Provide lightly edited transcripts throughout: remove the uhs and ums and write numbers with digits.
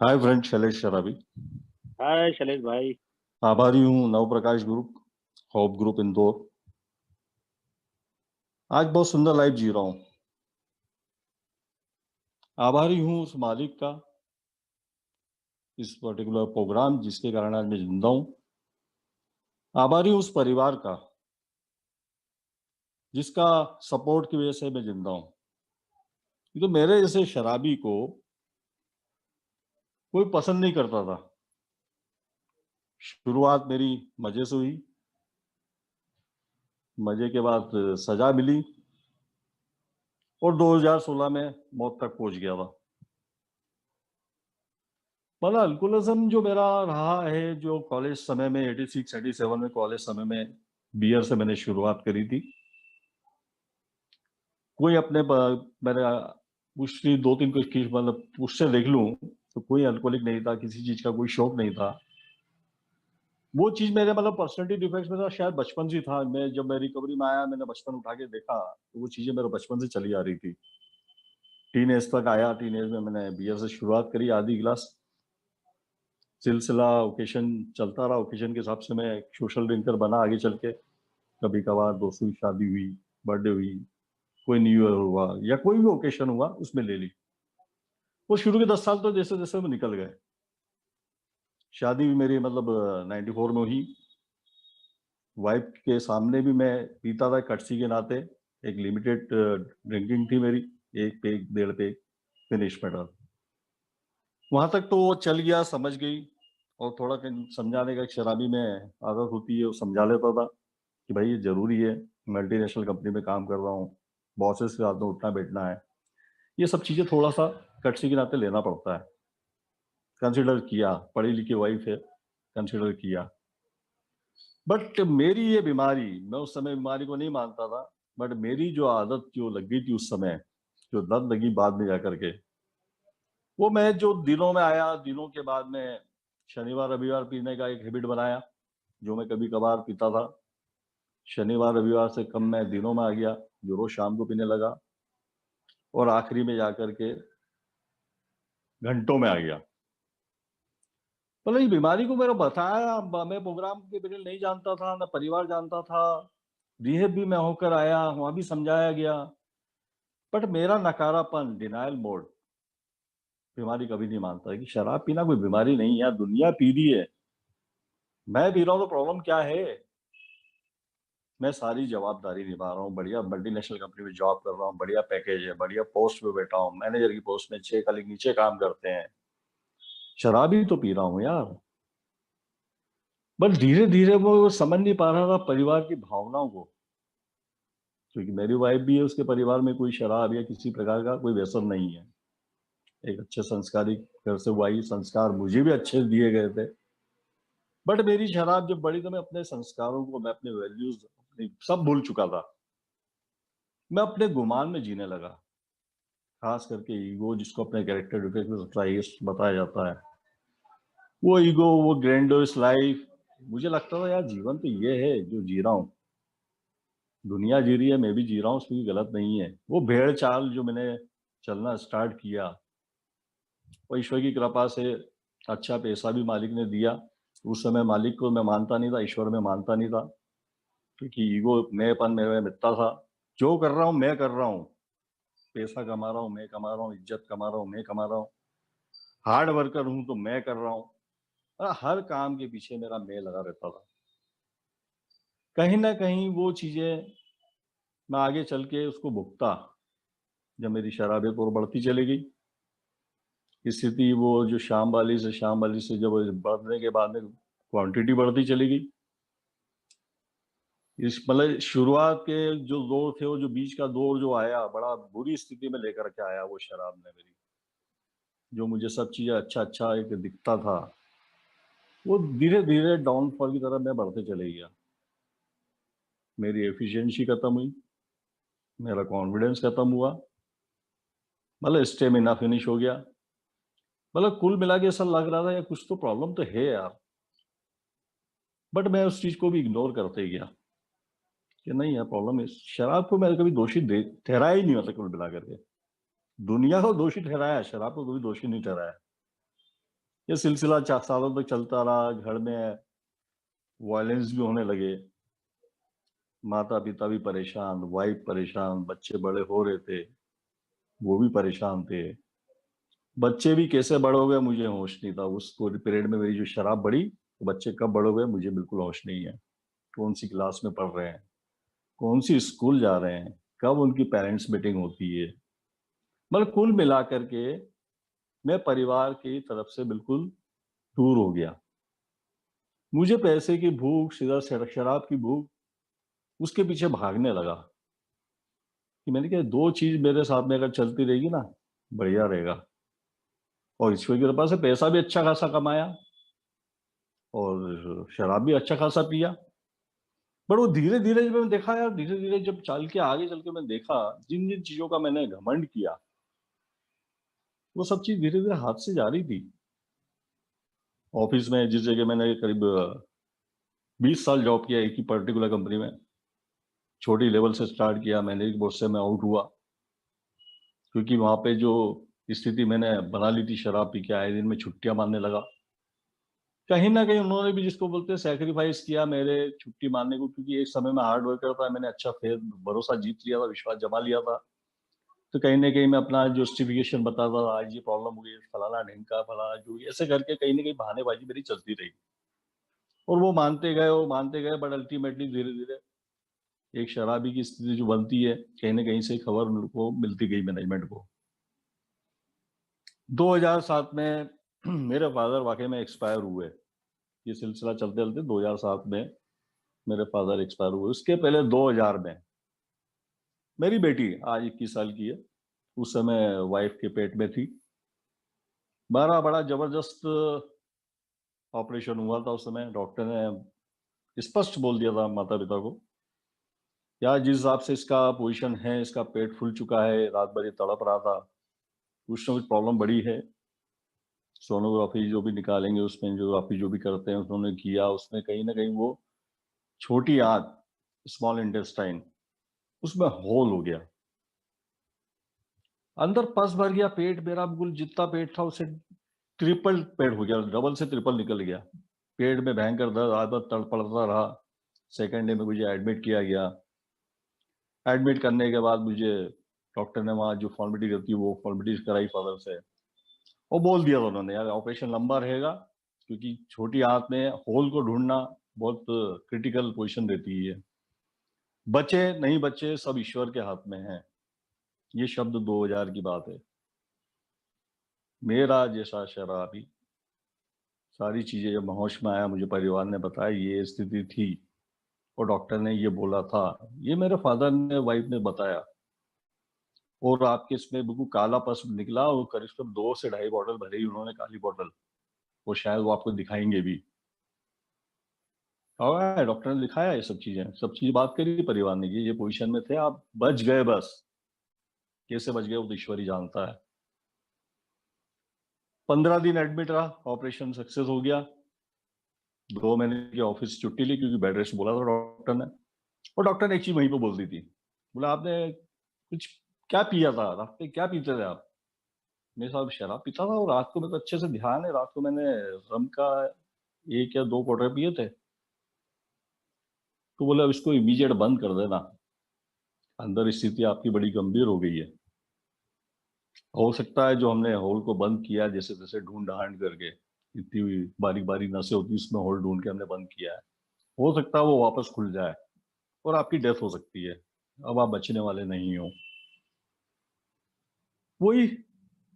Hi friend Shailesh शराबी। हाय शैलेश भाई। आभारी हूँ नव प्रकाश ग्रुप, होप ग्रुप इंदौर। आज बहुत सुंदर लाइफ जी रहा हूँ। आभारी हूँ उस मालिक का, इस पर्टिकुलर प्रोग्राम जिसके कारण आज मैं जिंदा हूँ। आभारी हूँ उस परिवार का जिसका सपोर्ट की वजह से मैं जिंदा हूँ। ये तो मेरे जैसे शराबी को कोई पसंद नहीं करता था। शुरुआत मेरी मजे से हुई, मजे के बाद सजा मिली और 2016 में मौत तक पहुंच गया था। मतलब अल्कोहलिज्म जो मेरा रहा है, जो कॉलेज समय में 86 87 में कॉलेज समय में बियर से मैंने शुरुआत करी थी। कोई मेरे पिछली 2 3 कुछ की मतलब उससे देख लूं तो कोई अल्कोहलिक नहीं था, किसी चीज का कोई शौक नहीं था। वो चीज मेरे मतलब पर्सनैलिटी डिफेक्ट्स में था, शायद बचपन से था। मैं जब मैं रिकवरी में आया, मैंने बचपन उठा के देखा तो वो चीजें मेरे बचपन से चली आ रही थी। टीन एज तक आया, टीन एज में मैंने बियर से शुरुआत करी, आधी गिलास। सिलसिला ओकेशन चलता रहा, ओकेशन के हिसाब से मैं सोशल ड्रिंकर बना आगे चल के। कभी कभार दोस्तों की शादी हुई, बर्थडे हुई, कोई न्यू ईयर हुआ या कोई भी ओकेशन हुआ उसमें ले ली। वो शुरू के 10 साल तो जैसे जैसे वो निकल गए। शादी भी मेरी मतलब 94 में हुई। वाइफ के सामने भी मैं पीता था कटसी के नाते। एक लिमिटेड ड्रिंकिंग थी मेरी, 1 पेग 1.5 पेग फिनिश मेटल। वहां तक तो वो चल गया, समझ गई। और थोड़ा समझाने का एक शराबी में आदत होती है, वो समझा लेता था कि भाई ये जरूरी है, मल्टीनेशनल कंपनी में काम कर रहा हूँ, बॉसेस के साथ में उठना बैठना है। ये सब चीजें थोड़ा सा कटसी के नाते लेना पड़ता है। कंसिडर किया, पढ़ी लिखी वाइफ है, कंसिडर किया। बट मेरी ये बीमारी, मैं उस समय बीमारी को नहीं मानता था, बट मेरी जो आदत जो लग गई थी उस समय, जो लत लगी बाद में जाकर के, वो मैं जो दिनों में आया, दिनों के बाद में शनिवार रविवार पीने का एक हैबिट बनाया, जो मैं कभी कभार पीता था। शनिवार रविवार से कम मैं दिनों में आ गया, जो रोज शाम को पीने लगा। और आखिरी में जाकर के घंटों में आ गया। मतलब ये बीमारी को मेरा बताया, मैं प्रोग्राम के पीरियड नहीं जानता था, ना परिवार जानता था। रिहेब भी मैं होकर आया, वहां भी समझाया गया। बट मेरा नकारापन, डिनायल मोड, बीमारी कभी नहीं मानता है कि शराब पीना कोई बीमारी नहीं है यार, दुनिया पी रही है, मैं पी रहा हूँ तो प्रॉब्लम क्या है। मैं सारी जवाबदारी निभा रहा हूँ, बढ़िया मल्टीनेशनल कंपनी में जॉब कर रहा हूँ, बढ़िया पैकेज है, बढ़िया पोस्ट पे बैठा हूँ, मैनेजर की पोस्ट में 6 कलीग नीचे काम करते हैं। शराब ही तो पी रहा हूँ यार। बस धीरे धीरे वो समझ नहीं पा रहा था परिवार की भावनाओं को, क्योंकि मेरी वाइफ भी है, उसके परिवार में कोई शराब या किसी प्रकार का कोई व्यसन नहीं है। एक अच्छे संस्कारी घर से वो आई, संस्कार मुझे भी अच्छे दिए गए थे। बट मेरी शराब जब बड़ी तो मैं अपने संस्कारों को, मैं अपने वैल्यूज अपनी सब भूल चुका था। मैं अपने गुमान में जीने लगा। खास करके ईगो, जिसको अपने कैरेक्टर डिफेक्ट में सबसे हाईएस्ट बताया जाता है, वो ईगो, वो ग्रैंडोस लाइफ। मुझे लगता था यार जीवन तो ये है जो जी रहा हूँ, दुनिया जी रही है, मैं भी जी रहा हूँ, उसमें कोई गलत नहीं है। वो भेड़ चाल जो मैंने चलना स्टार्ट किया, और ईश्वर की कृपा से अच्छा पैसा भी मालिक ने दिया। उस समय मालिक को मैं मानता नहीं था, ईश्वर में मानता नहीं था, क्योंकि ईगो, मैंपन मेरे में मिथ्या था। जो कर रहा हूँ मैं कर रहा हूँ, पैसा कमा रहा हूँ मैं कमा रहा हूँ, इज्जत कमा रहा हूँ मैं कमा रहा हूँ, हार्ड वर्कर हूँ तो मैं कर रहा हूँ। हर काम के पीछे मेरा मैं लगा रहता था। कहीं ना कहीं वो चीजें मैं आगे चल के उसको भुगता, जब मेरी शराबियत और बढ़ती चली गई। स्थिति वो जो शाम वाली से जब बढ़ने के बाद में क्वांटिटी बढ़ती चली गई। इस मतलब शुरुआत के जो दौर थे, वो जो बीच का दौर जो आया, बड़ा बुरी स्थिति में लेकर के आया वो शराब ने मेरी। जो मुझे सब चीजें अच्छा अच्छा एक दिखता था, वो धीरे धीरे डाउनफॉल की तरफ मैं बढ़ते चले गया। मेरी एफिशिएंसी खत्म हुई, मेरा कॉन्फिडेंस खत्म हुआ, मतलब स्टेमिना फिनिश हो गया। मतलब कुल मिला के ऐसा लग रहा था यार कुछ तो प्रॉब्लम तो है यार। बट मैं उस चीज को भी इग्नोर करते गया कि नहीं यार प्रॉब्लम है। शराब को मैंने कभी दोषी ठहराया ही नहीं, मतलब कुल मिला करके दुनिया को दोषी ठहराया, शराब को कभी दोषी नहीं ठहराया। ये सिलसिला 4 सालों तक चलता रहा। घर में वायलेंस भी होने लगे, माता पिता भी परेशान, वाइफ परेशान, बच्चे बड़े हो रहे थे, वो भी परेशान थे। बच्चे भी कैसे बड़े हो गए मुझे होश नहीं था। उस पीरियड में मेरी जो शराब बढ़ी, तो बच्चे कब बड़े हो गए मुझे बिल्कुल होश नहीं है। कौन सी क्लास में पढ़ रहे हैं, कौन सी स्कूल जा रहे हैं, कब उनकी पेरेंट्स मीटिंग होती है। मतलब कुल मिला करके मैं परिवार की तरफ से बिल्कुल दूर हो गया। मुझे पैसे की भूख, सीधा शराब की भूख, उसके पीछे भागने लगा कि मैंने कहा दो चीज मेरे साथ में अगर चलती रहेगी ना, बढ़िया रहेगा। और ईश्वर की कृपा से पैसा भी अच्छा खासा कमाया और शराब भी अच्छा खासा पिया। पर वो धीरे धीरे जब मैंने देखा यार, धीरे धीरे जब चल के आगे चल के मैंने देखा, जिन जिन चीजों का मैंने घमंड किया, वो सब चीज धीरे धीरे हाथ से जा रही थी। ऑफिस में जिस जगह मैंने करीब 20 साल जॉब किया एक ही पर्टिकुलर कंपनी में, छोटी लेवल से स्टार्ट किया, मैनेजर बोर्ड से मैं आउट हुआ, क्योंकि वहां पे जो स्थिति मैंने बना ली थी, शराब पी के आए दिन में छुट्टियां मारने लगा। कहीं ना कहीं उन्होंने भी, जिसको बोलते हैं, सेक्रीफाइस किया मेरे छुट्टी मारने को, क्योंकि एक समय में हार्ड वर्कर था, मैंने अच्छा फेर भरोसा जीत लिया था, विश्वास जमा लिया था। तो कहीं ना कहीं मैं अपना जस्टिफिकेशन बताता था, आज ये प्रॉब्लम हुई, फलाना ढिमका फलाना जो, ऐसे करके कहीं ना कहीं बहानेबाजी मेरी चलती रही। और वो मानते गए, बट अल्टीमेटली धीरे धीरे एक शराबी की स्थिति जो बनती है, कहीं ना कहीं से खबर उनको मिलती गई मैनेजमेंट को। 2007 में मेरे फादर वाकई में एक्सपायर हुए। ये सिलसिला चलते चलते 2007 में मेरे फादर एक्सपायर हुए। उसके पहले 2000 में मेरी बेटी आज 21 साल की है, उस समय वाइफ के पेट में थी। बड़ा जबरदस्त ऑपरेशन हुआ था। उस समय डॉक्टर ने स्पष्ट बोल दिया था माता पिता को, यार जिस हिसाब से इसका पोजीशन है, इसका पेट फूल चुका है, रात भर ये तड़प रहा था, कुछ ना कुछ प्रॉब्लम बड़ी है। सोनोग्राफी जो भी निकालेंगे, उसमें एंजियोग्राफी जो भी करते हैं उन्होंने किया, उसमें कहीं ना कहीं वो छोटी आंत, स्मॉल इंटेस्टाइन, उसमें होल हो गया, अंदर पस भर गया। पेट मेरा बिल्कुल जितना पेट था उससे ट्रिपल पेट हो गया, डबल से ट्रिपल निकल गया। पेट में भयंकर दर्द, रात भर तड़पड़ता रहा। सेकेंड डे में मुझे एडमिट किया गया। एडमिट करने के बाद मुझे डॉक्टर ने वहाँ जो फॉर्मेलिटी करती है वो फॉर्मेलिटीज कराई फादर से, और बोल दिया था उन्होंने, यार ऑपरेशन लंबा रहेगा, क्योंकि छोटी आंत में होल को ढूंढना बहुत क्रिटिकल पोजीशन रहती है। बचे नहीं बचे सब ईश्वर के हाथ में है। ये शब्द 2000 की बात है। मेरा जैसा शराबी, सारी चीजें जब होश में आया, मुझे परिवार ने बताया ये स्थिति थी और डॉक्टर ने ये बोला था, ये मेरे फादर ने, वाइफ ने बताया। और आपके इसमें बिल्कुल काला पस निकला, और करीब 2 से ढाई बॉटल भरे ही उन्होंने, काली बॉटल। वो शायद वो आपको दिखाएंगे भी। और डॉक्टर ने दिखाया ये सब चीज बात करी, परिवार ने की, ये पोजीशन में थे आप, बच गए बस। कैसे बच गए वो तो ईश्वर ही जानता है। 15 दिन एडमिट रहा, ऑपरेशन सक्सेस हो गया। 2 महीने की ऑफिस छुट्टी ली, क्योंकि बेड रेस्ट बोला था डॉक्टर ने। और डॉक्टर ने एक चीज वहीं पे बोल दी थी, बोला आपने कुछ क्या पिया था, रात में क्या पीते थे आप। मेरे साथ शराब पीता था, और रात को मेरे को अच्छे से ध्यान है, रात को मैंने रम का 1 या 2 क्वार्टर पिए थे। तो बोला इसको इमीडिएट बंद कर देना, अंदर स्थिति आपकी बड़ी गंभीर हो गई है। हो सकता है जो हमने होल को बंद किया, जैसे तैसे ढूंढ ढांड करके, इतनी बारीक बारीक नसें होती, उसमें होल ढूंढ के हमने बंद किया है, हो सकता है वो वापस खुल जाए और आपकी डेथ हो सकती है। अब आप बचने वाले नहीं हो। वही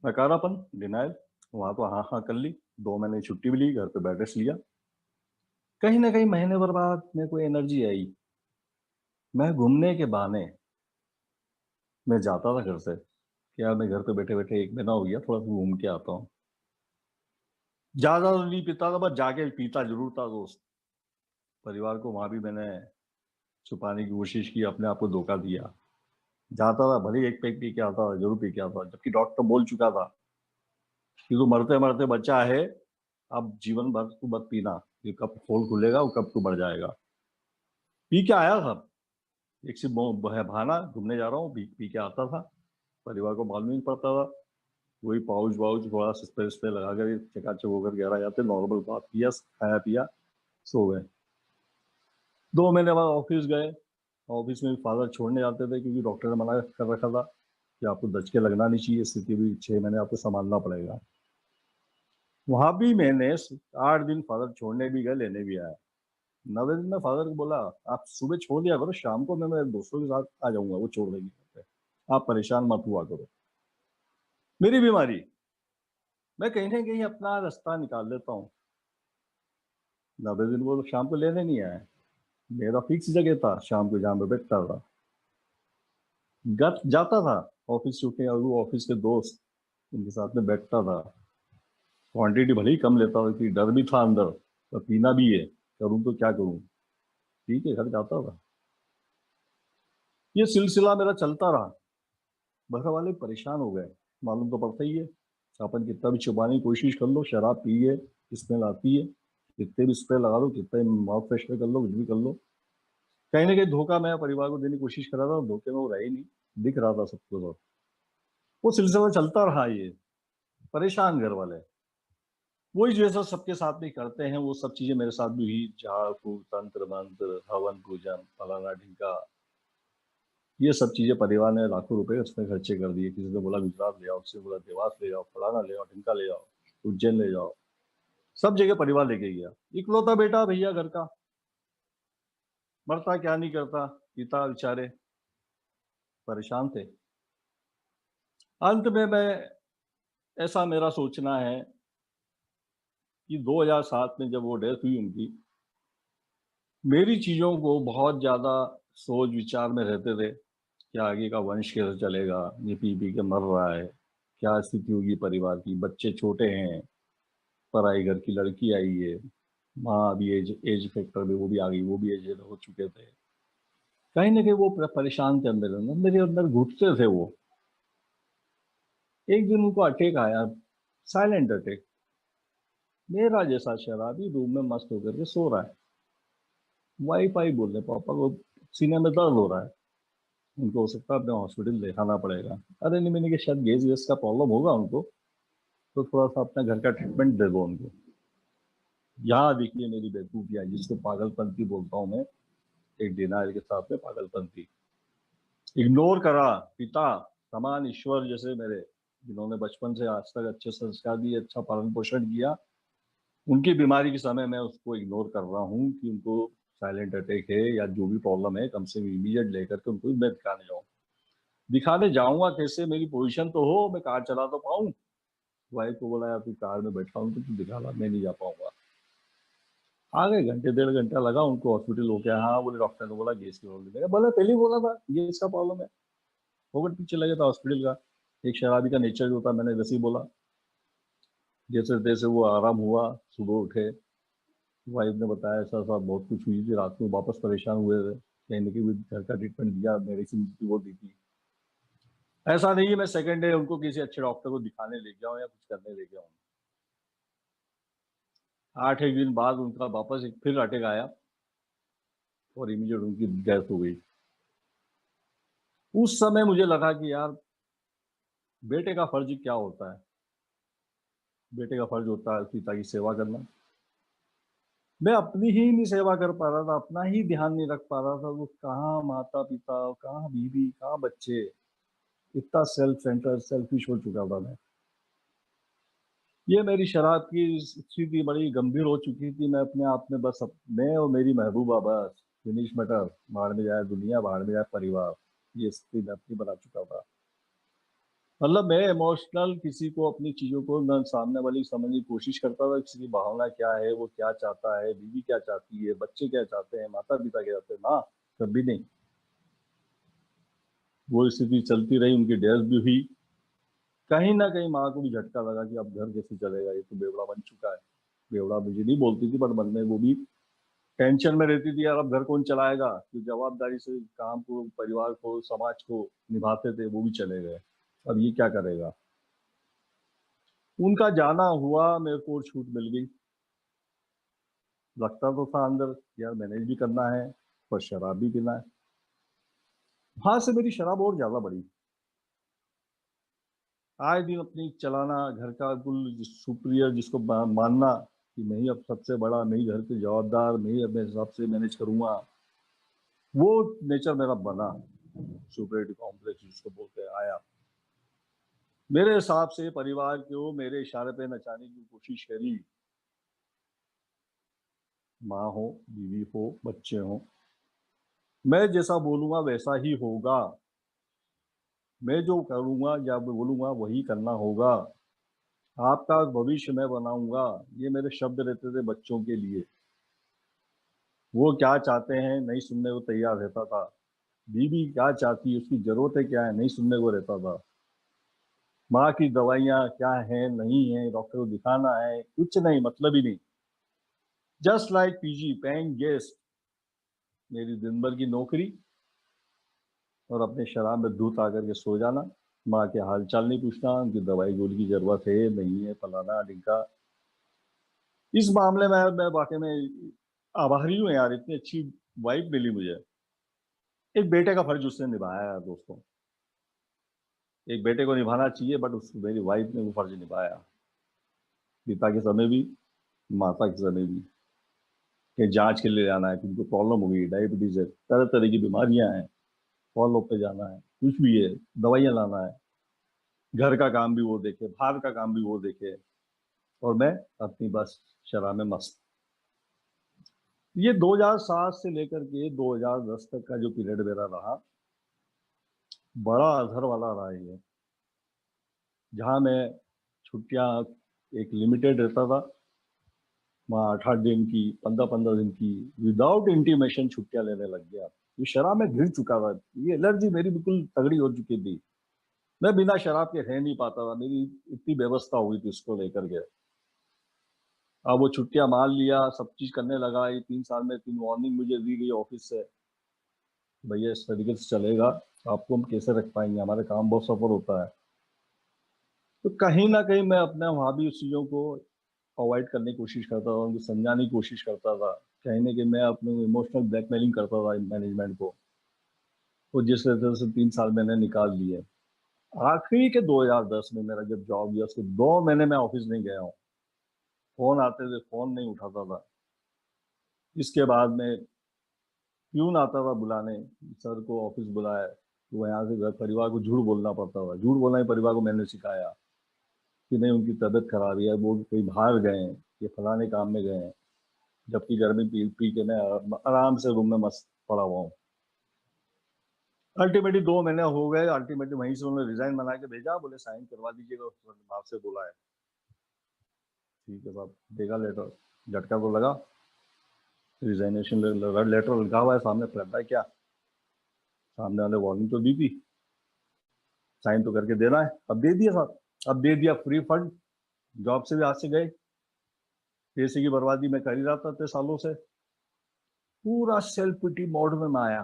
नकारापन, डिनाइल, वहां तो हाँ हाँ कर ली। 2 महीने छुट्टी भी ली, घर पे बेड रेस्ट लिया। कहीं ना कहीं महीने भर बाद मेरे को एनर्जी आई। मैं घूमने के बहाने मैं जाता था घर से, क्या मैं घर पे बैठे बैठे 1 महीना हो गया, थोड़ा सा घूम के आता हूँ। ज्यादा तो नहीं पीता था, बस जाके पीता जरूर था दोस्त। परिवार को वहां भी मैंने छुपाने की कोशिश की, अपने आप को धोखा दिया। जाता था, भले 1 पैक पी के आता था, जरूर पी के आता था, जबकि डॉक्टर बोल चुका था कि तू मरते मरते बच्चा है, अब जीवन भर तू मत पीना, ये कब खोल खुलेगा वो कब तू मर जाएगा। पी के आया था, एक से बहाना, घूमने जा रहा हूँ, पी के आता था, परिवार को मालूम नहीं पड़ता था। वही पाउच वाउच थोड़ा स्प्रे स्प्रे लगा कर चकाचक होकर घर आ जाते, नॉर्मल बात किया, खाया पिया, सो गए। 2 महीने बाद ऑफिस गए। ऑफिस में फादर छोड़ने जाते थे क्योंकि डॉक्टर ने मना कर रखा था कि आपको दच के लगना नहीं चाहिए, स्थिति भी 6 महीने आपको संभालना पड़ेगा। वहां भी मैंने 8 दिन फादर छोड़ने भी गए, लेने भी आया। 9वें दिन में फादर को बोला, आप सुबह छोड़ दिया करो, शाम को मैं मेरे दोस्तों के साथ आ जाऊंगा, वो छोड़ देंगे, आप परेशान मत हुआ करो। मेरी बीमारी, मैं कहीं ना कहीं अपना रास्ता निकाल लेता हूँ। 90 दिन वो शाम को लेने नहीं आए। मेरा फिक्स जगह था शाम को, जहाँ पे बैठता था, जाता था ऑफिस छुट्टी, और वो ऑफिस के दोस्त उनके साथ में बैठता था। क्वांटिटी भले ही कम लेता था कि डर भी था अंदर, तो पीना भी है, करूँ तो क्या करूँ, ठीक है, घर जाता था। ये सिलसिला मेरा चलता रहा। घर वाले परेशान हो गए, मालूम तो पड़ता ही है, अपन कितना भी छुपाने की कोशिश कर लो, शराब पिए, स्मेल आती है, कितने भी स्प्रे लगा लो, कितने माउथ फ्रेशनर कर लो, कुछ भी कर लो, कहीं ना कहीं धोखा मैं परिवार को देने की कोशिश कर रहा था, धोखे में वो रहे ही नहीं, दिख रहा था सबको। तो वो सिलसिला चलता रहा। ये परेशान घर वाले, वही जैसा सबके साथ में करते हैं वो सब चीजें मेरे साथ भी हुई। झाड़ फूक, तंत्र मंत्र, हवन पूजन, फलाना ढिंका, ये सब चीजें परिवार ने लाखों रुपए उसमें खर्चे कर दिए। किसी ने बोला गुजरात ले आओ, किसी ने बोला देवास ले जाओ, फलाना ले आओ, ढिंका ले जाओ, उज्जैन ले जाओ, सब जगह परिवार लेके गया। इकलौता बेटा भैया घर का, मरता क्या नहीं करता, पिता बेचारे परेशान थे। अंत में मैं, ऐसा मेरा सोचना है कि 2007 में जब वो डेथ हुई उनकी, मेरी चीजों को बहुत ज्यादा सोच विचार में रहते थे कि आगे का वंश कैसे चलेगा, ये पी पी के मर रहा है, क्या स्थिति होगी परिवार की, बच्चे छोटे हैं, पराई घर की लड़की आई है, माँ अभी एज एज फैक्टर में वो भी आ गई, वो भी एज हो चुके थे। कहीं ना कहीं वो परेशान थे अंदर अंदर, मेरे अंदर घुटते थे वो। एक दिन उनको अटैक आया, साइलेंट अटैक, मेरा जैसा शराबी रूम में मस्त होकर के सो रहा है। वाइफ आई बोलने, पापा को सीने में दर्द हो रहा है, उनको हो सकता है अपने हॉस्पिटल दिखाना पड़ेगा। अरे नहीं, मैंने कि शायद गैस वैस का प्रॉब्लम होगा उनको, तो थोड़ा सा अपना घर का ट्रीटमेंट दे दो उनको। यहाँ देखिए मेरी बेवकूफिया, जिसको पागलपंती बोलता हूँ मैं, एक डिनाइल के साथ में पागलपंती। इग्नोर करा पिता समान ईश्वर जैसे मेरे, जिन्होंने बचपन से आज तक अच्छे संस्कार दिए, अच्छा पालन पोषण किया, उनकी बीमारी के समय मैं उसको इग्नोर कर रहा हूँ कि उनको साइलेंट अटैक है या जो भी प्रॉब्लम है, कम से कम इमीडिएट लेकर के उनको मैं दिखाने जाऊँ। दिखाने जाऊंगा कैसे, मेरी पोजीशन तो हो, मैं कार चला तो पाऊँ। वाइफ को बोला यार तू कार में बैठा हूँ तो तू दिखा ला, मैं नहीं जा पाऊंगा। आ गए, घंटे 1.5 घंटा लगा उनको हॉस्पिटल होके। हाँ बोले, डॉक्टर ने बोला गैस की प्रॉब्लम है। बोला पहले ही बोला था गैस का प्रॉब्लम है, होकर पीछे लगे था हॉस्पिटल का। एक शराबी का नेचर जो होता, मैंने वैसे ही बोला। जैसे तैसे वो आराम हुआ, सुबह उठे, वाइफ ने बताया ऐसा ऐसा बहुत कुछ हुई थी रात में, वापस परेशान हुए थे, कहीं ना कहीं घर का ट्रीटमेंट दिया, मेडिसिन वो दी थी। ऐसा नहीं है मैं सेकंड डे उनको किसी अच्छे डॉक्टर को दिखाने ले गया हूँ या कुछ करने ले गया हूँ। 8 एक दिन बाद उनका वापस एक फिर अटैक आया और इमीडिएट उनकी डेथ हो गई। उस समय मुझे लगा कि यार बेटे का फर्ज क्या होता है, बेटे का फर्ज होता है पिता की सेवा करना। मैं अपनी ही नहीं सेवा कर पा रहा था, अपना ही ध्यान नहीं रख पा रहा था, वो कहाँ माता पिता, कहाँ बीवी, कहाँ बच्चे, इतना सेल्फ सेंटर सेल्फिश हो चुका था मैं। ये मेरी शराब की स्थिति बड़ी गंभीर हो चुकी थी। मैं अपने आप में बस मैं और मेरी महबूबा, बस फिनिश मटर, बाहर में जाए दुनिया, बाहर में जाए परिवार, ये स्थिति मैं अपनी बना चुका था। मतलब मैं इमोशनल किसी को अपनी चीजों को न सामने वाली समझने की कोशिश करता था, किसी की भावना क्या है, वो क्या चाहता है, बीवी क्या चाहती है, बच्चे क्या चाहते हैं, माता पिता क्या चाहते हैं, ना कभी नहीं। वो स्थिति चलती रही, उनकी डेथ भी हुई। कहीं ना कहीं माँ को भी झटका लगा कि अब घर कैसे चलेगा, ये तो बेवड़ा बन चुका है। बेवड़ा मुझे नहीं बोलती थी, पर मन में वो भी टेंशन में रहती थी, यार अब घर कौन चलाएगा, जो जवाबदारी से काम को, परिवार को, समाज को निभाते थे, वो भी चले गए, अब ये क्या करेगा। उनका जाना हुआ, मेरे को छूट मिल गई। लगता तो था अंदर यार मैनेज भी करना है, पर शराब भी पीना है। वहां से मेरी शराब और ज्यादा बढ़ी। आए दिन अपनी चलाना, घर का कुल सुपीरियर जिसको मानना कि मैं ही अब सबसे बड़ा, मैं ही घर के जवाबदार, मैं ही अपने हिसाब से मैनेज करूंगा, वो नेचर मेरा बना। सुपीरियरिटी कॉम्प्लेक्स जिसको बोलते हैं आया। मेरे हिसाब से परिवार को मेरे इशारे पे नचाने की कोशिश करी। माँ हो, बीवी हो, बच्चे हो, मैं जैसा बोलूंगा वैसा ही होगा। मैं जो करूंगा या बोलूंगा वही करना होगा। आपका भविष्य मैं बनाऊंगा। ये मेरे शब्द रहते थे बच्चों के लिए। वो क्या चाहते हैं नहीं सुनने को तैयार रहता था। बीवी क्या चाहती है, उसकी जरूरतें क्या है, नहीं सुनने को रहता था। माँ की दवाइयाँ क्या है नहीं है, डॉक्टर को दिखाना है, कुछ नहीं, मतलब ही नहीं। Just like PG paying guest. मेरी दिन भर की नौकरी और अपने शराब में दूध आकर के सो जाना। माँ के हाल चाल नहीं पूछना, उनकी दवाई गोली की जरूरत है नहीं है, फलाना ढिंका। इस मामले में मैं वाकई में आभारी हूँ यार, इतनी अच्छी वाइफ मिली मुझे। एक बेटे का फर्ज उसने निभाया है दोस्तों। एक बेटे को निभाना चाहिए, बट उस मेरी वाइफ ने वो फर्ज निभाया। पिता के समय भी, माता के समय भी। कि जांच के लिए जाना है, किनको प्रॉब्लम होगी, डायबिटीज है, तरह तरह की बीमारियां हैं, फॉलो पे जाना है, कुछ भी है, दवाइयां लाना है, घर का काम भी वो देखे, बाहर का काम भी वो देखे, और मैं अपनी बस शराब में मस्त। ये 2007 से लेकर के 2010 तक का जो पीरियड मेरा रहा, बड़ा अधर वाला रहा ये। जहाँ मैं छुट्टियां एक लिमिटेड रहता था, वहाँ 8-8 दिन की, 15-15 दिन की विदाउट इंटीमेशन छुट्टियां लेने लग गया। ये शराब में घिर चुका था, ये एलर्जी मेरी बिल्कुल तगड़ी हो चुकी थी। मैं बिना शराब के रह नहीं पाता था, मेरी इतनी व्यवस्था हुई थी इसको लेकर के। अब वो छुट्टियां मान लिया, सब चीज करने लगा। ये 3 साल में 3 वार्निंग मुझे दी गई ऑफिस से, भैया इस तरीके से चलेगा, आपको हम कैसे रख पाएंगे, हमारे काम बहुत सफर होता है। तो कहीं ना कहीं मैं अपना वहां भी उस चीजों को अवॉइड करने की कोशिश करता था, उनको समझाने की कोशिश करता था। कहीं ना कहीं मैं अपने इमोशनल ब्लैकमेलिंग करता था मैनेजमेंट को। तो जिस तरह से 3 साल मैंने निकाल लिए। आखिरी के 2010 में मेरा जब जॉब गया, उसके 2 महीने मैं ऑफिस नहीं गया हूँ। फोन आते थे, फोन नहीं उठाता था। इसके बाद में प्यून आता था बुलाने, सर को ऑफिस बुलाया, तो यहाँ से घर परिवार को झूठ बोलना पड़ता था। झूठ बोलना ही परिवार को मैंने सिखाया कि नहीं उनकी तबीयत खराब है, वो कहीं बाहर गए हैं, ये फलाने काम में गए हैं, जबकि घर में पी पी के मैं आराम से रूम में मस्त पड़ा हुआ हूँ। अल्टीमेटली 2 महीने हो गए, अल्टीमेटली वहीं से उन्होंने रिजाइन बना के भेजा, बोले साइन करवा दीजिएगा, आपसे बोला है। ठीक है साहब, देखा लेटर, झटका तो लगा। रिजाइनेशन लेटर लिखा हुआ है सामने, पढ़ता है क्या, सामने वाले वार्निंग तो दी थी, साइन तो करके देना है। अब दे दिया साहब, अब दे दिया फ्री फंड। जॉब से भी आज से गए, पैसे की बर्बादी मैं कर ही रहा था इतने सालों से। पूरा सेल्फ पिटी मोड में मैं आया।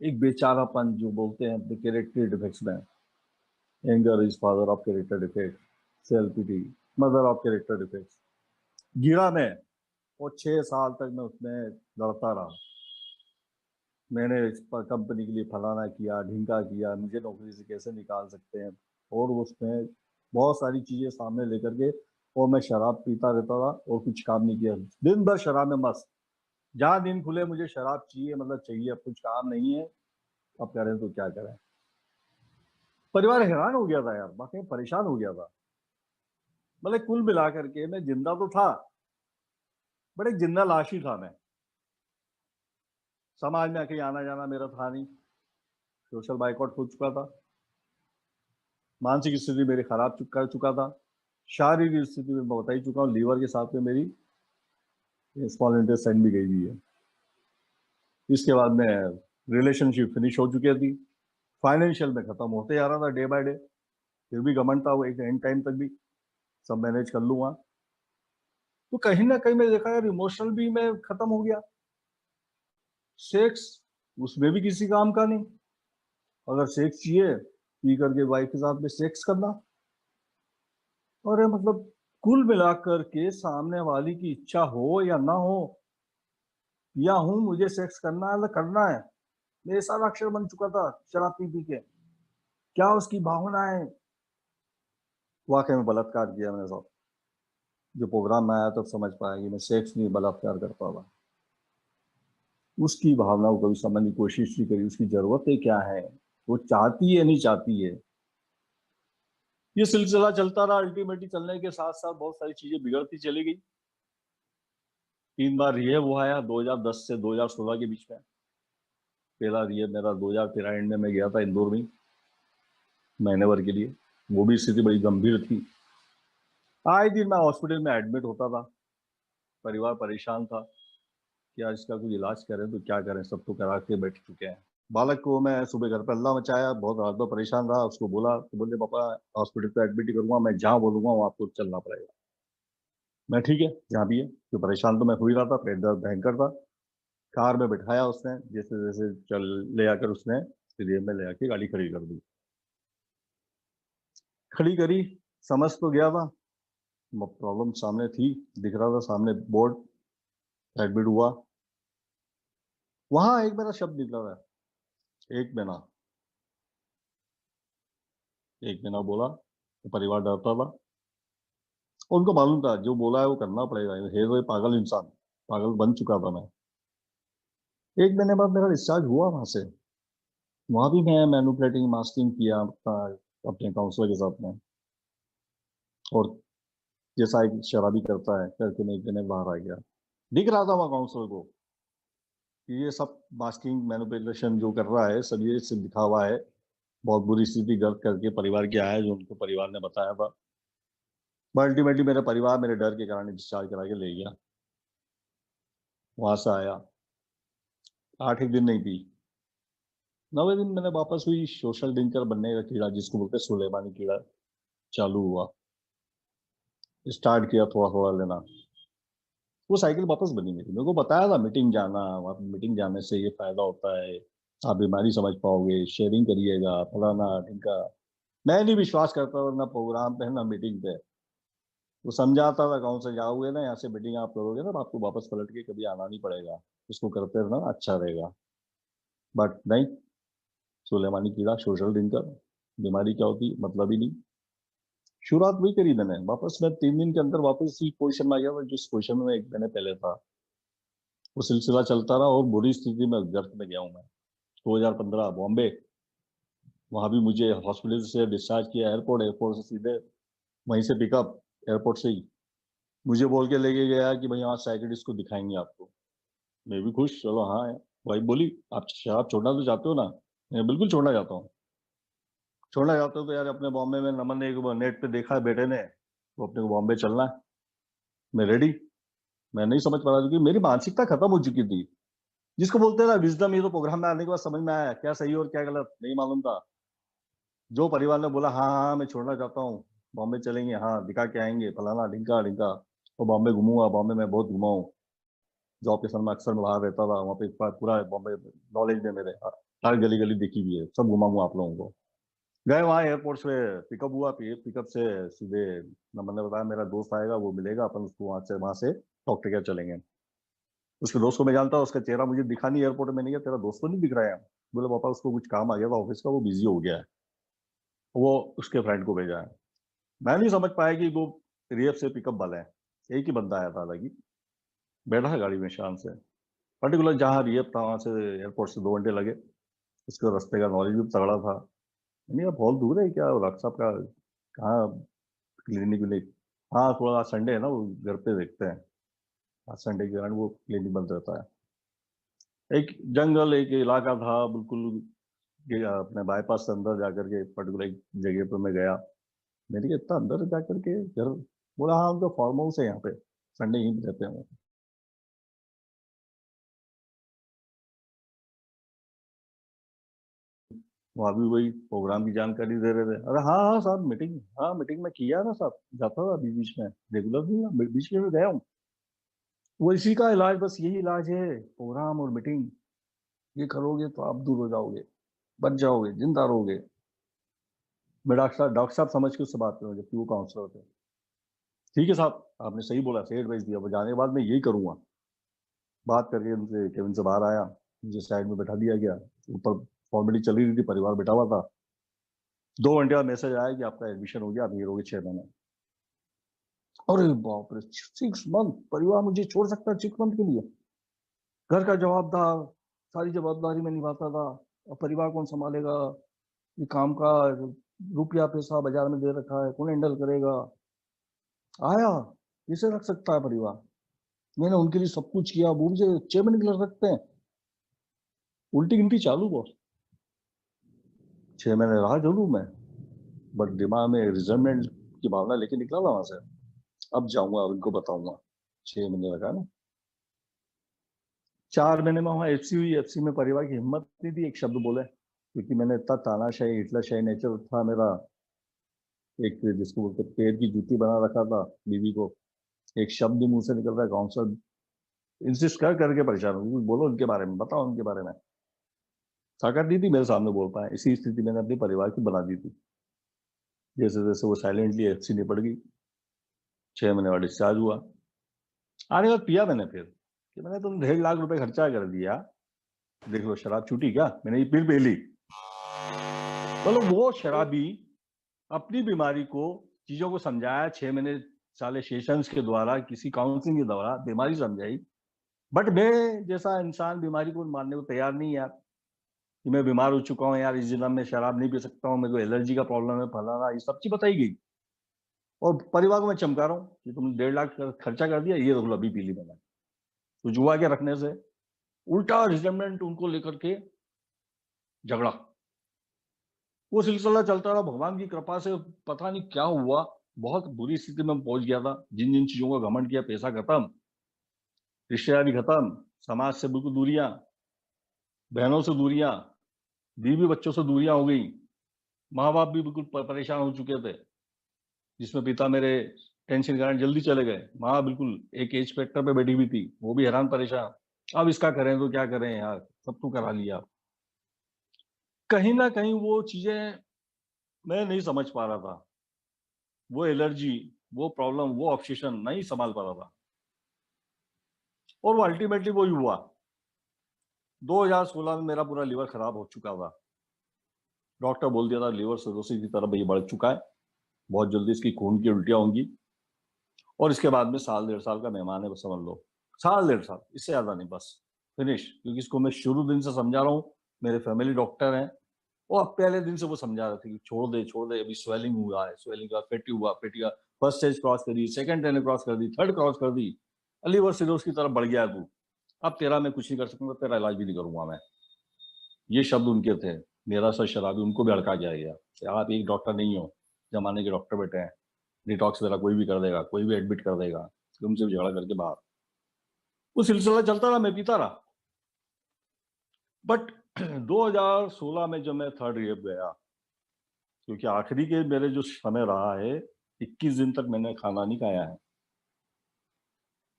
एक बेचारापन जो बोलते हैं अपने कैरेक्टर डिफेक्ट्स में, anger is father of character defect, self pity mother of character defects, गिरा मैं। और 6 साल तक मैं उसमें लड़ता रहा। मैंने इस कंपनी के लिए फलाना किया, ढिंका किया, मुझे नौकरी से कैसे निकाल सकते हैं, और उसमें बहुत सारी चीजें सामने लेकर के। और मैं शराब पीता रहता था और कुछ काम नहीं किया, दिन भर शराब में मस्त। जहाँ दिन खुले मुझे शराब चाहिए, मतलब चाहिए, अब कुछ काम नहीं है, अब करें तो क्या करें। परिवार हैरान हो गया था यार, बाकी परेशान हो गया था। मतलब कुल मिलाकर के मैं जिंदा तो था, बट एक जिंदा लाश ही था मैं। समाज में कहीं आना जाना मेरा था नहीं, सोशल बाइकआउट हो चुका था। मानसिक स्थिति मेरी खराब कर चुका था। शारीरिक स्थिति में मैं बता ही चुका हूँ, लीवर के साथ में मेरी स्मॉल इंटेस्टाइन भी गई हुई है। इसके बाद में रिलेशनशिप फिनिश हो चुकी थी, फाइनेंशियल में खत्म होते जा रहा था डे बाय डे। फिर भी घमंड था, वो एक एंड टाइम तक भी सब मैनेज कर लूंगा। तो कहीं ना कहीं मैं देखा यार, इमोशनल भी मैं खत्म हो गया। सेक्स, उसमें भी किसी काम का नहीं। अगर सेक्स चाहिए, पी करके वाइफ के साथ में सेक्स करना। और मतलब कुल मिलाकर के सामने वाली की इच्छा हो या ना हो, या हूं मुझे सेक्स करना है तो करना है। मेरे सारा अक्षर बन चुका था शराब पी पी के। क्या उसकी भावनाएं। वाकई में बलात्कार किया मैंने साहब। जो प्रोग्राम में आया तब समझ पाया कि मैं सेक्स नहीं बलात्कार करता था। उसकी भावनाओं को कभी समझने की कोशिश नहीं करी, उसकी जरूरतें क्या है, वो चाहती है नहीं चाहती है। ये सिलसिला चलता रहा। अल्टीमेटली चलने के साथ साथ बहुत सारी चीजें बिगड़ती चली गई। 3 बार रिहे हुआ आया 2010 से 2016 के बीच में। पहला रिहे मेरा 2013 एंड में मैं गया था इंदौर में महीने भर के लिए। वो भी स्थिति बड़ी गंभीर थी। आए दिन मैं हॉस्पिटल में एडमिट होता था। परिवार परेशान था कि आज इसका कोई इलाज करें तो क्या करें, सब तो करा के बैठ चुके हैं। बालक को मैं सुबह घर पर अल्लाह मचाया, बहुत रात भर परेशान रहा। उसको बोला तो बोले पापा हॉस्पिटल पे एडमिट ही करूंगा, मैं जहाँ बोलूंगा वहाँ आपको चलना पड़ेगा। मैं ठीक है जहाँ भी है, तो परेशान तो मैं हो ही रहा था, पेट दर्द भयंकर था। कार में बिठाया उसने, जैसे जैसे चल ले आकर उसने सीधे में ले आके गाड़ी खड़ी कर दी। खड़ी करी, समझ तो गया था प्रॉब्लम सामने थी, दिख रहा था सामने बोर्ड। एडमिट हुआ। वहां एक मेरा शब्द निकला था, एक महीना। एक महीना बोला तो परिवार डरता था। उनको मालूम था जो बोला है वो करना पड़ेगा, है तो ये पागल इंसान। पागल बन चुका था मैं। एक महीने बाद मेरा डिस्चार्ज हुआ वहां से। वहां भी मैं मैनुपुलेटिंग मास्किंग किया अपने काउंसलर के साथ में। और जैसा एक शराबी करता है करके मैं एक महीने बाहर आ गया। दिख रहा था वहाँ काउंसलर को कि ये सब मास्किंग मैनुपुलेशन जो कर रहा है सब ये सिर्फ दिखावा है। बहुत बुरी स्थिति गर्द करके परिवार के आया जो उनको परिवार ने बताया था। अल्टीमेटली मेरा परिवार मेरे डर के कारण डिस्चार्ज करा के ले गया। वहां से आया, 8 एक दिन नहीं पी। 9वें दिन मैंने वापस हुई सोशल ड्रिंकर बनने का कीड़ा जिसको बोलते हैं सुलेमानी कीड़ा चालू हुआ। स्टार्ट किया थोड़ा थोड़ा लेना। वो साइकिल वापस बनी मेरे को बताया था मीटिंग जाना, वहाँ मीटिंग जाने से ये फायदा होता है, आप बीमारी समझ पाओगे, शेयरिंग करिएगा फलाना ढिमका। मैं नहीं विश्वास करता था ना प्रोग्राम पे ना मीटिंग पे। वो समझाता था गाँव से जाओगे ना यहाँ से मीटिंग आप करोगे ना तो आपको वापस पलट के कभी आना नहीं पड़ेगा, उसको करते रहना अच्छा रहेगा। बट नहीं, सुलेमानी कीड़ा सोशल ड्रिंकर बीमारी क्या होती मतलब ही नहीं। शुरुआत वही करी मैंने, वापस मैं 3 दिन के अंदर वापस इसी पोजिशन में आ गया था जिस पोजिशन में एक महीने पहले था। वो सिलसिला चलता रहा और बुरी स्थिति में गर्त में गया हूँ मैं। 2015 बॉम्बे, वहां भी मुझे हॉस्पिटल से डिस्चार्ज किया। एयरपोर्ट एयरपोर्ट से सीधे वहीं से पिकअप, एयरपोर्ट से ही मुझे बोल के लेके गया कि भाई यहाँ साइकिट्रिस्ट को दिखाएंगे आपको। मैं भी खुश, चलो हाँ। भाई बोली आप शराब छोड़ना तो चाहते हो ना? मैं बिल्कुल छोड़ना चाहता हूँ। छोड़ना चाहते हो तो यार अपने बॉम्बे में नमन ने एक नेट पे देखा है बेटे ने, तो अपने को बॉम्बे चलना है। मैं रेडी। मैं नहीं समझ पा रहा क्योंकि मेरी मानसिकता खत्म हो चुकी थी। जिसको बोलते हैं ना विजडम, ये तो प्रोग्राम में आने के बाद समझ में आया क्या सही और क्या गलत नहीं मालूम था। जो परिवार ने बोला हाँ हाँ मैं छोड़ना चाहता हूँ, बॉम्बे चलेंगे, हाँ दिखा के आएंगे फलाना ढिंका ढिंका। तो बॉम्बे घूमूंगा, बॉम्बे में बहुत घुमा हूँ। जॉब के समय में अक्सर मैं बाहर रहता था, वहाँ पे पूरा बॉम्बे नॉलेज में मेरे। हर गली गली देखी हुई है, सब घुमाऊंगा आप लोगों को। गए वहाँ एयरपोर्ट से पिकअप हुआ, पिकअप से सीधे नंबर ने बताया मेरा दोस्त आएगा वो मिलेगा, अपन उसको वहां से डॉक्टर के चलेंगे। उसके दोस्त को मैं जानता हूँ, उसका चेहरा मुझे दिखा नहीं एयरपोर्ट में, नहीं है तेरा दोस्त तो नहीं दिख रहा है। बोले पापा उसको कुछ काम आ गया था ऑफिस का, वो बिजी हो गया है, वो उसके फ्रेंड को भेजा है। मैं नहीं समझ पाया कि वो रिएफ से पिकअप वाला है। एक ही बंदा आया था, हालांकि बैठा है गाड़ी में शान से। पर्टिकुलर जहाँ रिएफ था वहां से एयरपोर्ट से 2 घंटे लगे। उसके रास्ते का नॉलेज भी तगड़ा था। नहीं अब बहुत दूर है क्या डॉक्टर साहब का, कहाँ क्लिनिक विनिक? हाँ थोड़ा संडे है ना, वो घर पे देखते हैं। आज संडे के कारण वो क्लिनिक बंद रहता है। एक जंगल एक इलाका था बिल्कुल। ये अपने बाईपास से अंदर जाकर के पर्टिकुलर एक जगह पर मैं गया। मैंने कहा इतना अंदर जाकर के घर? बोला हाँ उनका फार्म हाउस है यहाँ पे, संडे यहीं पे रहते हैं वो। वहाँ भी वही प्रोग्राम की जानकारी दे रहे थे। अरे हाँ हाँ साहब मीटिंग, हाँ मीटिंग में किया ना साहब, जाता था बीच बीच में, रेगुलर नहीं बीच में गया हूँ। वो इसी का इलाज, बस यही इलाज है, प्रोग्राम और मीटिंग। ये करोगे तो आप दूर हो जाओगे, बच जाओगे, जिंदा रहोगे। मैं डॉक्टर साहब समझ के उससे बात करूँ जबकि वो काउंसलर थे। ठीक है साहब आपने सही बोला, सही एडवाइस दिया, वो जाने के बाद मैं यही करूंगा। बात करके उनसे केबिन से बाहर आया, मुझे साइड में बैठा दिया गया। ऊपर फॉर्मेलिटी चली रही थी, परिवार बैठा हुआ था। 2 घंटे बाद मैसेज आया कि आपका एडमिशन हो गया, आप ये रहोगे 6 महीने। अरे बाप रे, 6 मंथ परिवार मुझे छोड़ सकता है 6 मंथ के लिए? घर का जवाबदार, सारी जवाबदारी मैं निभाता था, अब परिवार कौन संभालेगा? ये काम का रुपया पैसा बाजार में दे रखा है, कौन हैंडल करेगा? आया, कैसे रख सकता है परिवार? मैंने उनके लिए सब कुछ किया, वो मुझे 6 महीने के लिए रख सकते हैं? उल्टी गिनती चालू बॉस। 6 महीने रहा जरूर मैं, बट दिमाग में रिजर्वमेंट की भावना लेके निकला था वहां से। अब जाऊंगा, अब इनको बताऊंगा। 6 महीने लगा ना। 4 महीने में वहां एफसी हुई। एफसी में परिवार की हिम्मत नहीं थी एक शब्द बोले, क्योंकि मैंने इतना तानाशाही हिटलरशाही नेचर था मेरा। एक जिसको बोलते पैर की जूती बना रखा था बीवी को। एक शब्द मुंह से निकल रहा है काउंसलर इंसिस्ट कर करके परेशान हूँ, बोलो उनके बारे में, बताओ उनके बारे में। ताकत नहीं थी मेरे सामने बोल पाए, इसी स्थिति मैंने अपने परिवार की बना दी थी। जैसे जैसे वो साइलेंटली एफसी निपट गई, 6 महीने बाद डिस्चार्ज हुआ। आने के बाद पिया मैंने फिर कि मैंने तुम 1.5 लाख रुपए खर्चा कर दिया, देख लो शराब छूटी क्या? मैंने ये पी ली। मतलब वो शराबी अपनी बीमारी को, चीजों को समझाया 6 महीने साले सेशंस के द्वारा, किसी काउंसलिंग के द्वारा बीमारी समझाई। बट मैं जैसा इंसान बीमारी को मानने को तैयार नहीं यार, कि मैं बीमार हो चुका हूँ यार, इस जन्म में शराब नहीं पी सकता हूँ, मेरे को एलर्जी का प्रॉब्लम है, फलाना, ये सब चीज बताई गई। और परिवार को मैं चमका रहा हूँ कि तुम 1.5 लाख खर्चा कर दिया, ये देखो अभी पी ली मैंने। तो जुआ के रखने से उल्टा रिजल्टमेंट उनको लेकर के झगड़ा, वो सिलसिला चलता रहा। भगवान की कृपा से पता नहीं क्या हुआ, बहुत बुरी स्थिति में पहुंच गया था। जिन जिन चीजों का घमंड किया, पैसा खत्म, रिश्तेदारी खत्म, समाज से बिल्कुल दूरियां, बहनों से दूरियां, बीवी बच्चों से दूरियां हो गई, माँ बाप भी बिल्कुल परेशान हो चुके थे। जिसमें पिता मेरे टेंशन के कारण जल्दी चले गए, माँ बिल्कुल एक एज फैक्टर पे बैठी हुई थी, वो भी हैरान परेशान। अब इसका करें तो क्या करें यार, सब तो करा लिया। कहीं ना कहीं वो चीजें मैं नहीं समझ पा रहा था, वो एलर्जी, वो प्रॉब्लम, वो ऑब्सेशन नहीं संभाल पा रहा था। और वो अल्टीमेटली वही हुआ। 2016 में मेरा पूरा लीवर खराब हो चुका था। डॉक्टर बोल दिया था लीवर सिरोसिस की तरफ ये बढ़ चुका है, बहुत जल्दी इसकी खून की उल्टियां होंगी, और इसके बाद में 1.5 साल का मेहमान है, बस समझ लो। 1.5 साल, इससे ज्यादा नहीं, बस फिनिश। क्योंकि इसको मैं शुरू दिन से समझा रहा हूँ, मेरे फैमिली डॉक्टर हैं, और अब पहले दिन से वो समझा रहे थे कि छोड़ दे छोड़ दे, अभी स्वेलिंग हुआ है, स्वेलिंग का फैटी हुआ, फैटी का फर्स्ट स्टेज क्रॉस कर दी, सेकंड ट्रेन क्रॉस कर दी, थर्ड क्रॉस कर दी, लीवर सिरोस की तरफ बढ़ गया तू, अब तेरा मैं कुछ नहीं कर सकूंगा, तेरा इलाज भी नहीं करूंगा मैं। ये शब्द उनके थे। मेरा सर शराबी, उनको भी अड़का जाएगा कि आप एक डॉक्टर नहीं हो, जमाने के डॉक्टर बैठे हैं, डिटॉक्स वगैरह कोई भी कर देगा, कोई भी एडमिट कर देगा, तुमसे झगड़ा करके बाहर। वो सिलसिला चलता रहा, मैं पीता रहा। बट 2016 में जब मैं थर्ड रिहेब गया, क्योंकि आखिरी के मेरे जो समय रहा है, 21 दिन तक मैंने खाना नहीं खाया है।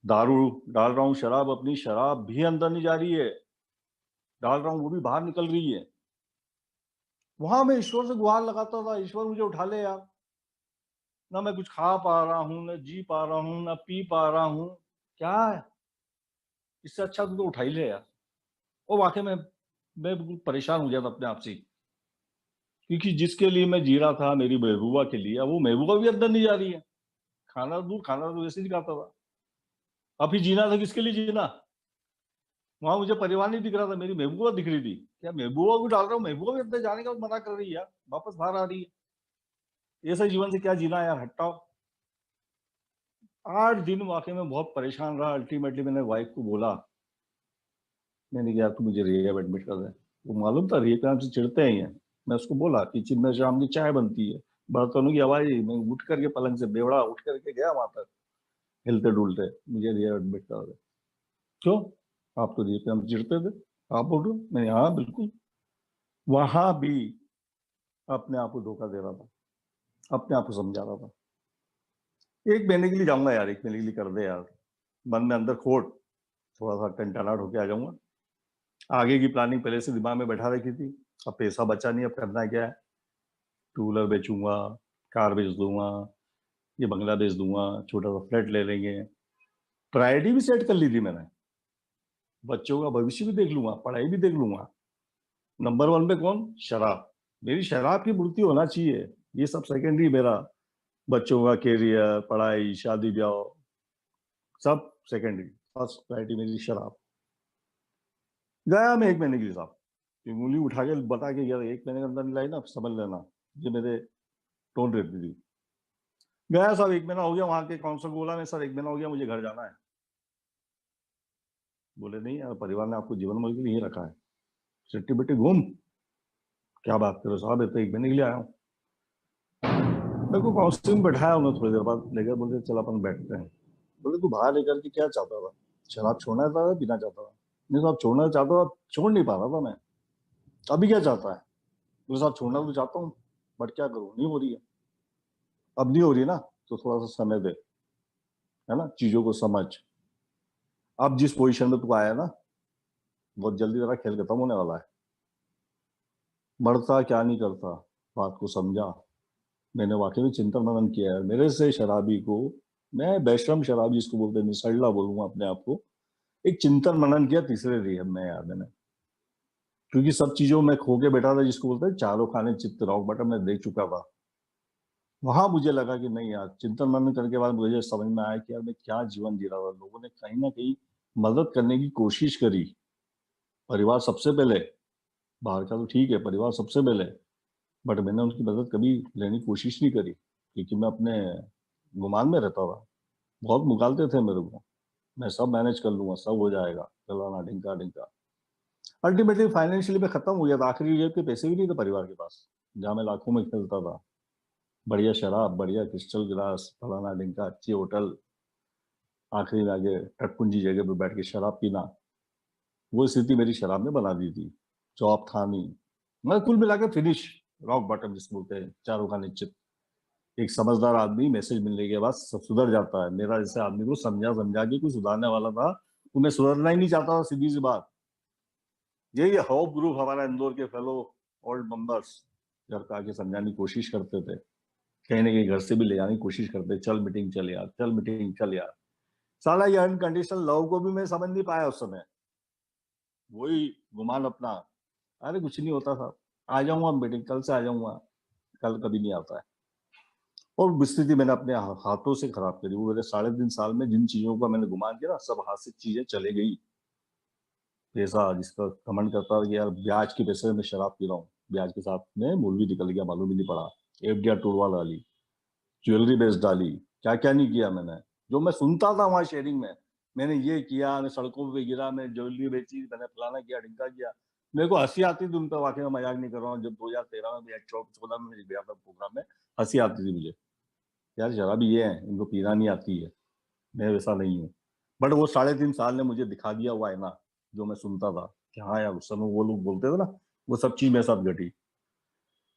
दारू डाल रहा हूँ, शराब, अपनी शराब भी अंदर नहीं जा रही है, डाल रहा हूँ वो भी बाहर निकल रही है। वहां मैं ईश्वर से गुहार लगाता था, ईश्वर मुझे उठा ले यार, ना मैं कुछ खा पा रहा हूँ, ना जी पा रहा हूँ, ना पी पा रहा हूँ, क्या है? इससे अच्छा तो उठा ही ले यार। और वाकई में मैं बिल्कुल परेशान हो गया था अपने आप से, क्योंकि जिसके लिए मैं जी रहा था, मेरी महबूबा के लिए, अब वो महबूबा भी अंदर नहीं जा रही है। खाना दूर, खाना तो वैसे नहीं खाता था, अब ही जीना था, किसके लिए जीना? वहां मुझे परिवार नहीं दिख रहा था, मेरी महबूबा दिख रही थी। क्या महबूबा को डाल रहा हूँ, महबूबा भी अंदर जाने का मना कर रही है यार, वापस बाहर आ रही है। ऐसा जीवन से क्या जीना यार, हटाओ। 8 दिन वाकई में बहुत परेशान रहा। अल्टीमेटली मैंने वाइफ को बोला, मैंने कहा तू मुझे रिहेब एडमिट कर दे। वो मालूम था रिहेब हमसे चिढ़ते ही हैं। मैं उसको बोला किचन में शाम की चाय बनती है, बर्तनों की आवाज आई, मैं उठ करके पलंग से बेवड़ा उठ करके गया वहां तक, हिलते डुलते, मुझे रिहेब एडमिट कर दे। क्यों? आप तो रिहेब हमसे चिढ़ते थे, आप बोल रहे हो? मैंने हाँ बिल्कुल। वहां भी अपने आप को धोखा दे रहा था, अपने आप को समझा रहा था। 1 महीने के लिए जाऊंगा यार, 1 महीने के लिए कर दे यार, मन में अंदर खोट, थोड़ा सा टंटानाट होके आ जाऊंगा। आगे की प्लानिंग पहले से दिमाग में बैठा रखी थी। अब पैसा बचा नहीं, अब करना क्या है? टू व्हीलर बेचूंगा, कार बेच दूंगा, ये बंगला बेच दूंगा, छोटा सा फ्लैट ले लेंगे। प्रायोरिटी भी सेट कर ली थी मैंने, बच्चों का भविष्य भी देख लूंगा, पढ़ाई भी देख लूंगा। नंबर 1 पे कौन? शराब। मेरी शराब की पूर्ति होना चाहिए, ये सब सेकेंडरी। मेरा बच्चों का कैरियर, पढ़ाई, शादी ब्याह सब सेकेंडरी। फर्स्ट प्रायोरिटी मेरी शराब। गया मैं 1 महीने के लिए साहब, उंगली उठा के बता के यार 1 महीने के अंदर नहीं लाई ना समझ लेना, ये मेरे टोन रहती थी। गया साहब, 1 महीना हो गया, वहां के काउंसलर को बोला मैं सर 1 महीना हो गया मुझे घर जाना है। बोले नहीं यार, परिवार ने आपको जीवन मर के लिए रखा है, सिट्टी बिट्टी घूम। क्या बात करो साहब, ये तो 1 महीने के लिए आया हूँ। मेरे को काउंसलिंग बैठाया उन्होंने, थोड़ी देर बाद लेकर बोलते चल अपन बैठते हैं। बोले तू बाहर लेकर के क्या चाहता था, शराब छोड़ना चाहता था, पीना चाहता था? नहीं साहब छोड़ना चाहता था, छोड़ नहीं पा रहा था मैं। अभी क्या चाहता है? बोले साहब छोड़ना तो चाहता हूँ, बट क्या करूँ, नहीं हो रही है। अब नहीं हो रही ना, तो थोड़ा सा समय दे, है ना, चीजों को समझ। अब जिस पोजीशन में तू आया ना, बहुत जल्दी तेरा खेल खत्म होने वाला है। मरता क्या नहीं करता, बात को समझा। मैंने वाकई में चिंतन मनन किया है। मेरे से शराबी को, मैं बेशरम शराबी जिसको बोलते हैं, निसल्ला बोलूंगा अपने आप को, एक चिंतन मनन किया तीसरे रिहब में यार मैंने। क्योंकि सब चीजों में खो के बैठा था, जिसको बोलते हैं चारों खाने चित्त रॉक बटन मैं देख चुका था। वहां मुझे लगा कि नहीं यार, चिंतन मनन करने के बाद मुझे समझ में आया कि यार मैं क्या जीवन जी रहा था। लोगों ने कहीं ना कहीं मदद करने की कोशिश करी, परिवार सबसे पहले, बाहर का तो ठीक है, परिवार सबसे पहले, बट मैंने उनकी मदद कभी लेने की कोशिश नहीं करी, क्योंकि मैं अपने गुमान में रहता था। बहुत मुगालते थे मेरे को, मैं सब मैनेज कर लूंगा, सब हो जाएगा, फलाना ढिंका ढिंका। अल्टीमेटली फाइनेंशियली मैं खत्म हो गया था, आखिरी जेब के पैसे भी नहीं थे परिवार के पास, जहां मैं लाखों में खेलता था। बढ़िया शराब, बढ़िया क्रिस्टल गिलास, फलाना ढिंका, अच्छी होटल, आखिरी में आगे टटपुंजी जगह पे बैठ के शराब पीना, वो स्थिति मेरी शराब ने बना दी थी। जॉब था नहीं, मैं कुल मिलाकर फिनिश, रॉक बॉटम जिसको बोलते हैं, चारों का निश्चित। एक समझदार आदमी मैसेज मिलने के बाद सब सुधर जाता है। मेरा जैसे आदमी को समझा समझा के कुछ सुधारने वाला था, वो मैं सुधरना ही नहीं चाहता था, सीधी सी बात। यही होप ग्रुप हमारा इंदौर के फेलो ओल्ड मेंबर्स घर का आके समझाने की कोशिश करते थे, कहीं ना कहीं घर से भी ले जाने की कोशिश करते, चल मीटिंग चल यार, चल मीटिंग चल यार। साला ये अनकंडीशनल लव को भी मैं समझ नहीं पाया उस समय। वही गुमान अपना, अरे कुछ नहीं होता था, आ जाऊंगा मीटिंग, कल से आ जाऊंगा, कल कभी नहीं आता है। और स्थिति मैंने अपने हाथों से खराब करी। वो मेरे 3.5 साल में जिन चीजों का मैंने गुमान किया ना, सब हाथ से चीजें चले गई। पैसा, जिसका कमेंट करता था कि यार ब्याज के पैसे में शराब पी रहा हूँ, ब्याज के साथ में मूल भी निकल गया, मालूम ही नहीं पड़ा। एफडीआर टूरवा डाली, ज्वेलरी बेच डाली, क्या क्या नहीं किया मैंने। जो मैं सुनता था वहां शेयरिंग में, मैंने ये किया, मैं सड़कों पे गिरा, मैं ज्वेलरी बेची, मैंने फलाना किया ढिंका किया। मेरे को हंसी आती थी उन पर, वाकई में मजाक नहीं कर रहा हूँ। जब 2013 में या 14 में गया था प्रोग्राम में, हंसी आती थी मुझे, यार शराबी ये है, इनको पीना नहीं आती है। मैं वैसा नहीं हूँ। बट वो 3.5 साल ने मुझे दिखा दिया हुआ है ना, जो मैं सुनता था कि हाँ यार उस समय वो लोग बोलते थे ना, वो सब चीज मेरे साथ घटी।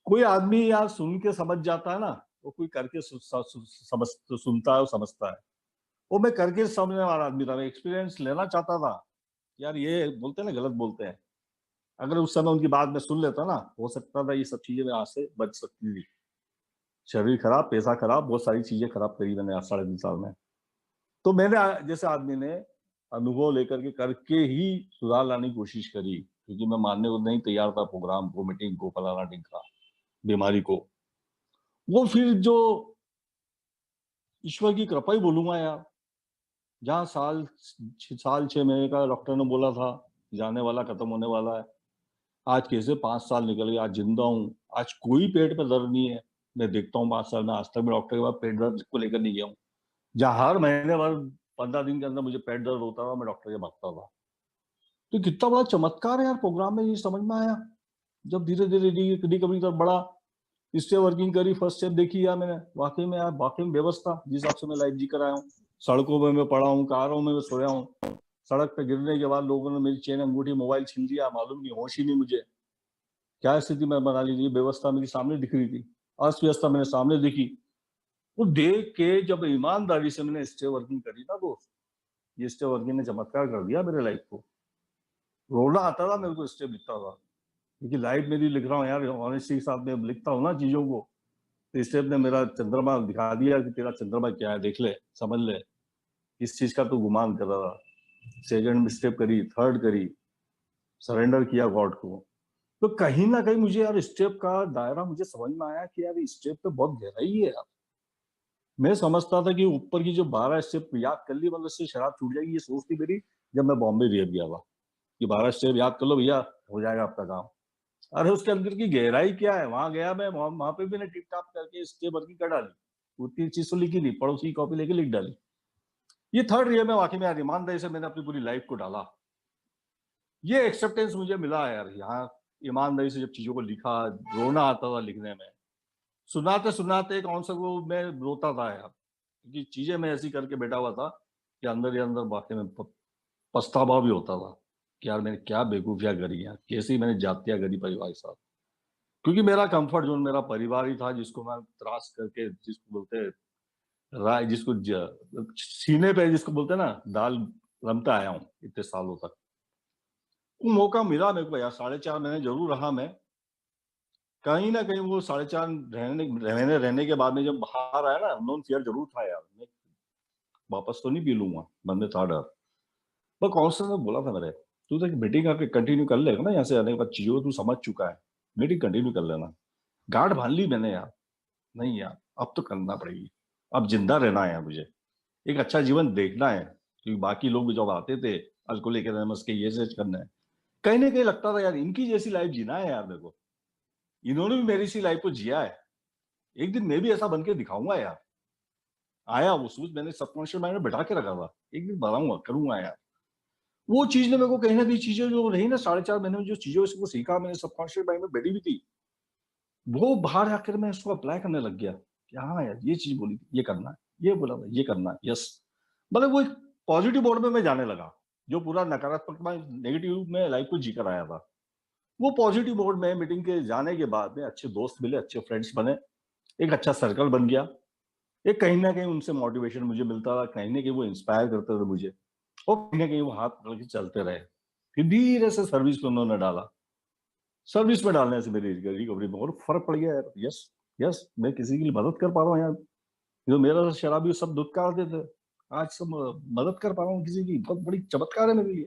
कोई आदमी यार सुन के समझ जाता है ना, वो कोई करके समझ सुनता है और समझता है। वो मैं करके समझने वाला आदमी था, मैं एक्सपीरियंस लेना चाहता था। यार ये बोलते हैं ना, गलत बोलते हैं। अगर उस समय उनकी बात मैं सुन लेता ना, हो सकता था ये सब चीजें मैं आज से बच सकती थी। शरीर खराब, पैसा खराब, बहुत सारी चीजें खराब करी मैंने आज 3.5 साल में। तो मैंने जैसे आदमी ने अनुभव लेकर के करके ही सुधार लाने की कोशिश करी, क्योंकि मैं मानने को नहीं तैयार था प्रोग्राम को, मीटिंग को, फलाना ढिंका, बीमारी को। वो फिर जो ईश्वर की कृपा ही बोलूंगा यार, जहाँ 6 महीने का डॉक्टर ने बोला था जाने वाला, खत्म होने वाला है, आज कैसे 5 साल निकल गए, आज जिंदा हूँ, आज कोई पेट में दर्द नहीं है। मैं देखता हूँ 5 साल में, आज तक मैं डॉक्टर के पास पेट दर्द को लेकर नहीं गया हूँ। जहाँ हर महीने भर 15 दिन के अंदर मुझे पेट दर्द होता था, मैं डॉक्टर के भागता था। तो कितना बड़ा चमत्कार है यार, प्रोग्राम में ये समझ में आया। जब धीरे धीरे रिकवरी की तरफ बढ़ा, स्टे वर्किंग करी, फर्स्ट स्टेप देखी यार मैंने, वाकई में यार, वाकई में व्यवस्था जिस हिसाब से मैं लाइफ जी कर आया हूँ। सड़कों में मैं पड़ा हूँ, कारों में मैं सोया हूँ, सड़क पे गिरने के बाद लोगों ने मेरी चेन अंगूठी मोबाइल छीन लिया, मालूम नहीं, होश ही नहीं मुझे। क्या स्थिति मैं बना ली थी, व्यवस्था मेरी सामने दिख रही थी, अस्त व्यवस्था मैंने सामने दिखी। वो देख के जब ईमानदारी से मैंने स्टे वर्किंग करी ना दोस्त, ये स्टे वर्किंग ने चमत्कार कर दिया मेरे लाइफ को। रोना आता था मेरे को स्टेप लिखता था, क्योंकि लाइफ मेरी लिख रहा हूँ यार, ऑनेस्टी के साथ में लिखता हूँ ना चीजों को। तो स्टेप ने मेरा चंद्रमा दिखा दिया कि तेरा चंद्रमा क्या है, देख ले, समझ ले, इस चीज का तू गुमान कर रहा था। सेकंड स्टेप करी, थर्ड करी, सरेंडर किया गॉड को, तो कहीं ना कहीं मुझे यार स्टेप का दायरा मुझे समझ में आया कि यार स्टेप पे बहुत गहराई है यार। मैं समझता था कि ऊपर की जो 12 स्टेप याद कर ली मतलब से शराब छूट जाएगी, ये सोच थी मेरी जब मैं बॉम्बे रिहैब गया था कि 12 स्टेप याद कर लो भैया, हो जाएगा आपका काम। अरे उसके अंदर की गहराई क्या है, वहां गया मैं, वहां पे भी मैंने टिप टाप करके स्टेप वर्किंग कर डाली। उतनी चीज तो लिखी नहीं, पड़ोसी की कॉपी लेके लिख डाली। ये थर्ड रिहैब में वाकई में यार ईमानदारी से मैंने अपनी पूरी लाइफ को डाला। ये एक्सेप्टेंस मुझे मिला है यार यहाँ। ईमानदारी से जब चीजों को लिखा, रोना आता था लिखने में, सुनाते सुनाते कौन सा वो मैं रोता था यार, क्योंकि चीजें मैं ऐसी करके बैठा हुआ था कि अंदर ही अंदर वाकई में पछतावा भी होता था कि यार मैंने क्या बेवकूफियां करी हैं, कैसी मैंने जातियां करी परिवार के साथ। क्योंकि मेरा कंफर्ट जोन मेरा परिवार ही था, जिसको मैं त्रास करके, जिसको बोलते हैं राय, जिसको सीने पे जिसको बोलते हैं ना दाल रमता आया हूँ इतने सालों तक। वो मौका मिला मेरे को यार, 4.5 महीने जरूर रहा मैं। कहीं ना कहीं वो 4.5 रहने के बाद में जब बाहर आया ना, नॉन फेयर जरूर था यार, मैं वापस तो नहीं पी लूंगा, मन में था डर। पर काउंसलर ने बोला था मेरे, तू तो मीटिंग आके कंटिन्यू कर लेगा ना, यहाँ से आने के बाद चीजों को तू समझ चुका है, मीटिंग कंटिन्यू कर लेना। गार्ड बांध ली मैंने यार, नहीं यार अब तो करना पड़ेगी, अब जिंदा रहना है यार मुझे, एक अच्छा जीवन देखना है। क्योंकि बाकी लोग जब आते थे अल्कोहल लेके नमस के ये सच करना है, कहीं ना कहीं लगता था यार इनकी जैसी लाइफ जीना है यार मेरे को, इन्होंने भी मेरी सी लाइफ को जिया है, एक दिन मैं भी ऐसा बन के दिखाऊंगा यार। आया वो सोच मैंने सबकॉन्शियस माइंड में बैठा के रखा था, एक दिन बनाऊंगा करूंगा यार। वो चीज ने मेरे को कहीं ना कहीं चीजें जो रही ना 4.5 महीने में, जो चीजें उसको सीखा मैंने सबकॉन्शियस माइंड में बैठी हुई थी, वो बाहर आकर मैं उसको अप्लाई करने लग गया कि हाँ यार ये चीज बोली थी, ये करना है, ये बोला था ये करना है, यस। मतलब वो एक पॉजिटिव मोड में मैं जाने लगा, जो पूरा नकारात्मक नेगेटिव में लाइफ को जीकर आया था, वो पॉजिटिव मोड में मीटिंग के जाने के बाद में अच्छे दोस्त मिले, अच्छे फ्रेंड्स बने, एक अच्छा सर्कल बन गया। एक कहीं ना कहीं उनसे मोटिवेशन मुझे मिलता था, कहीं ना कहीं वो इंस्पायर करते थे मुझे, और कहीं ना कहीं वो हाथ पकड़ के चलते रहे। फिर धीरे से सर्विस में उन्होंने डाला, सर्विस में डालने से मेरी रिकवरी में और फर्क पड़ गया यार। यस, यस, मैं किसी की मदद कर पा रहा हूँ यार। जो मेरा शराबी सब धुतकार देते, आज सब मदद कर पा रहा हूँ किसी की, बहुत बड़ी चमत्कार है मेरे लिए।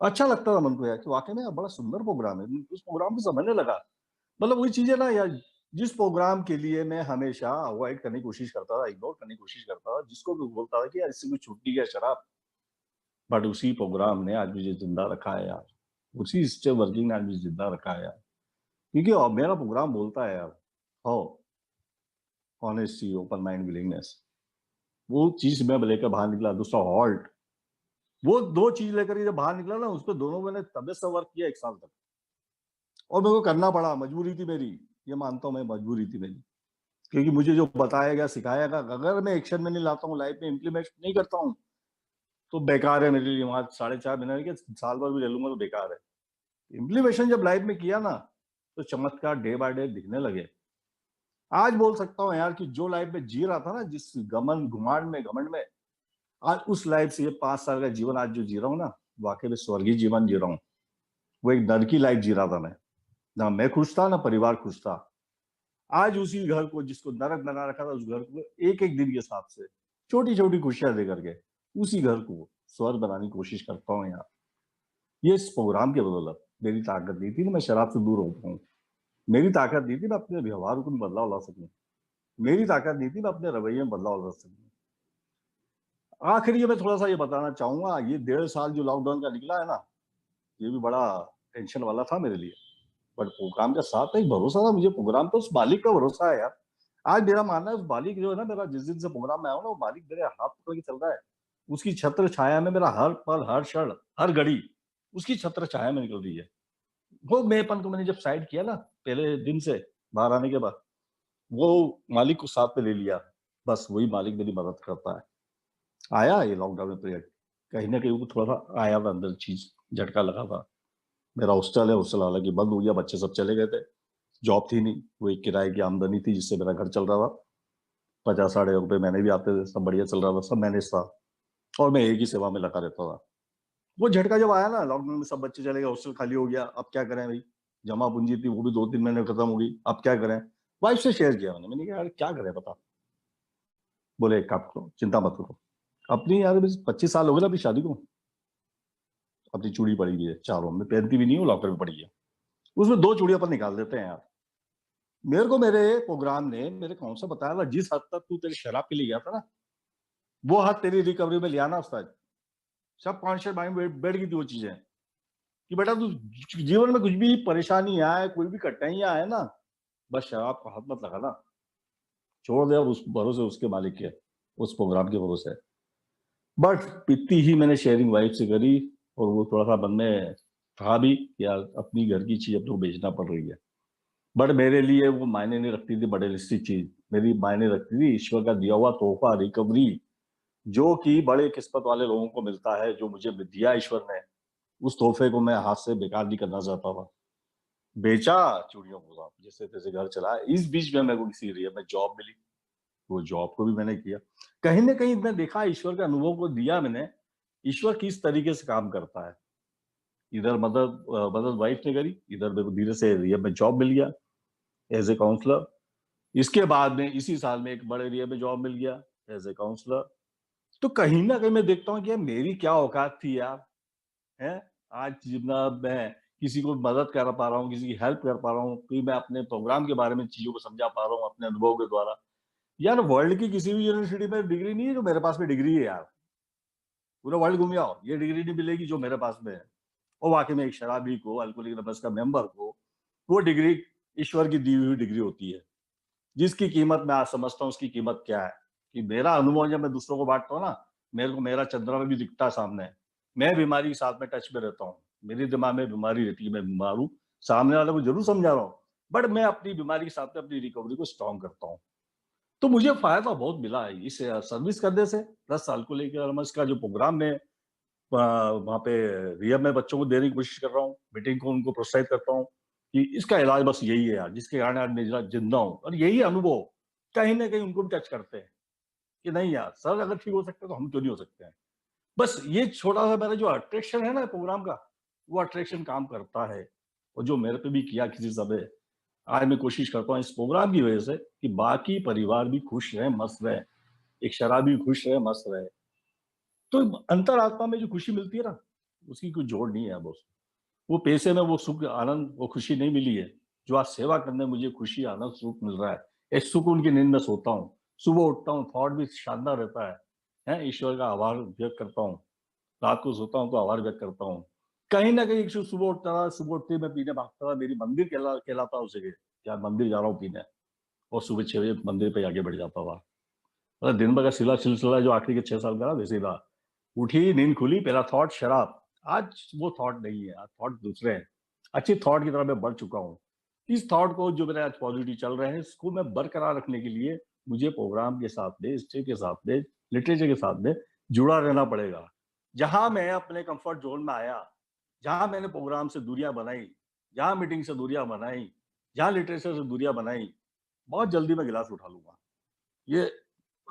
अच्छा लगता था मन को यार कि वाकई में यार बड़ा सुंदर प्रोग्राम है, उस प्रोग्राम को समझने लगा। मतलब वही चीजें ना यार, जिस प्रोग्राम के लिए मैं हमेशा अवॉइड करने की कोशिश करता था, इग्नोर करने की कोशिश करता था, जिसको भी बोलता था कि यार इससे कोई छुट्टी है शराब, बट उसी प्रोग्राम ने आज मुझे जिंदा रखा है यार, उसी स्टे वर्किंग ने आज मुझे जिंदा रखा है यार। क्योंकि मेरा प्रोग्राम बोलता है यार, how honesty open mind willingness, वो चीज मैं लेकर बाहर निकला। दूसरा हॉल्ट, वो दो चीज लेकर जब बाहर निकला ना, उस पर दोनों मैंने तबियत से वर्क किया 1 साल तक, और मेरे को करना पड़ा, मजबूरी थी मेरी, ये मानता हूँ मैं, मजबूरी थी मेरी। क्योंकि मुझे जो बताया गया सिखाया गया, अगर मैं एक्शन में नहीं लाता हूँ, लाइफ में इम्प्लीमेंट नहीं करता हूँ, तो बेकार है मेरे लिए। वहां 4.5 महीने के साल भर भी ले लूंगा तो बेकार है। इम्प्लीमेशन जब लाइफ में किया ना, तो चमत्कार डे बाय डे दिखने लगे। आज बोल सकता हूँ यार कि जो लाइफ में जी रहा था ना, जिस गमन घुमांड में घमंड में, आज उस लाइफ से ये 5 साल का जीवन आज जो जी रहा हूँ ना, वाकई में स्वर्गीय जीवन जी रहा हूँ। वो एक नर की लाइफ जी रहा था मैं, ना मैं खुश था ना परिवार खुश था। आज उसी घर को जिसको नरक बना रखा था, उस घर को एक एक दिन के हिसाब से छोटी छोटी खुशियां दे करके उसी घर को स्वर्ग बनाने की कोशिश करता हूँ यार। ये इस प्रोग्राम के बदौलत मेरी ताकत नहीं थी कि मैं शराब से दूर हो पाऊँ, मेरी ताकत नहीं थी मैं अपने व्यवहार को बदलाव ला सकूं, मेरी ताकत नहीं थी मैं अपने रवैये में बदलाव ला सकूं। आखिर ये मैं थोड़ा सा ये बताना चाहूंगा, ये 1.5 साल जो लॉकडाउन का निकला है ना, ये भी बड़ा टेंशन वाला था मेरे लिए। बट प्रोग्राम का साथ एक भरोसा था मुझे, प्रोग्राम तो उस मालिक का भरोसा है यार। आज मेरा मानना है उस मालिक जो है ना, मेरा जिस दिन से प्रोग्राम में आया हूं ना, वो मालिक मेरे हाथ पकड़ के चल रहा है। उसकी छत्र छाया में मेरा हर पल हर क्षण हर घड़ी उसकी छत्र छाया में निकल रही है। वो मेपन को मैंने जब साइड किया ना, पहले दिन से बाहर आने के बाद, वो मालिक को साथ में ले लिया, बस वही मालिक मेरी मदद करता है। आया ये लॉकडाउन में पीरियड, कहीं ना कहीं वो थोड़ा सा आया था अंदर चीज, झटका लगा था। मेरा हॉस्टल है, हॉस्टल हालांकि बंद हो गया, बच्चे सब चले गए थे, जॉब थी नहीं, वो एक किराए की आमदनी थी जिससे मेरा घर चल रहा था। 50-60 रुपए महीने भी आते थे, सब बढ़िया चल रहा था, सब मैनेज था, और मैं एक ही सेवा में लगा रहता था। वो झटका जब आया ना लॉकडाउन में, सब बच्चे चले गए, हॉस्टल खाली हो गया, अब क्या करें भाई, जमा पूंजी थी वो भी 2-3 महीने खत्म हो गई, अब क्या करें। वाइफ से शेयर किया मैंने कहा यार क्या करें बता। बोले एक काम करो, चिंता मत करो, अपनी यार 25 साल हो गए ना अपनी शादी को, अपनी चूड़ी पड़ी हुई है चारों में, पहनती भी नहीं हूँ, लॉकर में पड़ी है, उसमें 2 चूड़ियाँ निकाल देते हैं यार। मेरे को मेरे प्रोग्राम ने मेरे काउंसलर बताया था, जिस हद तक तू तेरी शराब के लिए गया था ना, वो हद तेरी रिकवरी में लिया ना उस्ताद। सबकॉन्शियस माइंड में बैठ गई थी वो चीजें कि बेटा तू जीवन में कुछ भी परेशानी आए, कोई भी कठिनाइयां आए ना, बस शराब को हाथ मत लगाना, छोड़ दे, और उस भरोसे उसके मालिक के, उस प्रोग्राम के भरोसे। बट इतनी ही मैंने शेयरिंग वाइफ से करी, और वो थोड़ा सा मन में था भी कि यार अपनी घर की चीज अपने को बेचना पड़ रही है। बट मेरे लिए वो मायने नहीं रखती थी मटेरियलिस्टिक चीज, मेरी मायने रखती थी ईश्वर का दिया हुआ तोहफा रिकवरी, जो कि बड़े किस्मत वाले लोगों को मिलता है, जो मुझे दिया ईश्वर ने। उस तोहफे को मैं हाथ से बेकार नहीं करना चाहता था। बेचा चूड़ियों को, साहब जैसे तैसे घर चला। इस बीच में मेरे को किसी एरिया में जॉब मिली, वो जॉब को भी मैंने किया। कहीं ना कहीं मैं देखा, ईश्वर के अनुभव को दिया मैंने, ईश्वर किस तरीके से काम करता है। इधर मदद वाइफ ने करी, इधर मेरे को धीरे से एरिया में जॉब मिल गया एज ए काउंसलर। इसके बाद में इसी साल में एक बड़े एरिया में जॉब मिल गया एज ए काउंसलर। तो कहीं ना कहीं मैं देखता हूँ कि यार मेरी क्या औकात थी यार, है। आज जितना मैं किसी को मदद कर पा रहा हूँ, किसी की हेल्प कर पा रहा हूँ, कि मैं अपने प्रोग्राम के बारे में चीजों को समझा पा रहा हूँ अपने अनुभव के द्वारा। यार वर्ल्ड की किसी भी यूनिवर्सिटी में डिग्री नहीं है जो मेरे पास में डिग्री है यार। पूरा वर्ल्ड घूम आओ, ये डिग्री नहीं मिलेगी जो मेरे पास में है। और वाकई में एक शराबी को, अल्कोहलिक एनोनिमस का मेंबर को, वो डिग्री ईश्वर की दी हुई डिग्री होती है, जिसकी कीमत मैं आज समझता हूँ। उसकी कीमत क्या है कि मेरा अनुभव जब मैं दूसरों को बांटता हूँ ना, मेरे को मेरा चंद्रमा भी दिखता है सामने। मैं बीमारी के साथ में टच में रहता हूँ, मेरे दिमाग में बीमारी रहती है, मैं बीमार हूँ, सामने वाले को जरूर समझा रहा हूँ, बट मैं अपनी बीमारी के साथ में अपनी रिकवरी को स्ट्रॉन्ग करता हूँ। तो मुझे फायदा बहुत मिला है इस सर्विस करने से। 10 साल को लेकर इसका जो प्रोग्राम में वहाँ पे रिहब में बच्चों को देने की कोशिश कर रहा हूँ, मीटिंग को उनको प्रोत्साहित करता हूँ कि इसका इलाज बस यही है यार, जिसके कारण आज मैं जिंदा हूँ। और यही अनुभव कहीं ना कहीं उनको भी टच करते हैं कि नहीं यार, सर अगर ठीक हो सकते हैं तो हम क्यों नहीं हो सकते हैं। बस ये छोटा सा मेरा जो अट्रैक्शन है ना प्रोग्राम का, वो अट्रैक्शन काम करता है। और जो मेरे पे भी किया किसी समय, आज मैं कोशिश करता हूँ इस प्रोग्राम की वजह से कि बाकी परिवार भी खुश रहे, मस्त रहे, एक शराबी खुश रहे, मस्त रहे। तो अंतरात्मा में जो खुशी मिलती है ना, उसकी कोई जोड़ नहीं है बॉस। वो पैसे में वो सुख, आनंद, वो खुशी नहीं मिली है जो आज सेवा करने में मुझे खुशी, आनंद, सुख मिल रहा है। एक सुकून की नींद में सोता हूँ, सुबह उठता हूँ, थॉट भी शानदार रहता है, ईश्वर का आभार व्यक्त करता हूँ। रात को सोता हूँ तो आभार व्यक्त करता हूँ। कहीं ना कहीं सुबह उठता था, सुबह उठते ही मैं पीने भागता था, मेरी मंदिर कहलाता उस जगह, क्या मंदिर जा रहा हूँ पीने, और सुबह 6 बजे मंदिर पे आगे बढ़ जाता था। मतलब दिन भर का सिलसिला जो आखिरी के 6 साल का ना, वैसे ही था। उठी, नींद खुली, पहला थॉट शराब। आज वो थॉट नहीं है, आज थॉट दूसरे हैं। अच्छी थॉट की तरफ मैं बढ़ चुका हूँ। इस थॉट को जो मेरे आज पॉजिटिव चल रहे हैं, इसको मैं बरकरार रखने के लिए मुझे प्रोग्राम के साथ में, स्टे के साथ में, लिटरेचर के साथ में जुड़ा रहना पड़ेगा। जहां मैं अपने कंफर्ट जोन में आया, जहां मैंने प्रोग्राम से दूरियां बनाई, जहां मीटिंग से दूरियां बनाई, जहां लिटरेचर से दूरियां बनाई, बहुत जल्दी मैं गिलास उठा लूंगा। ये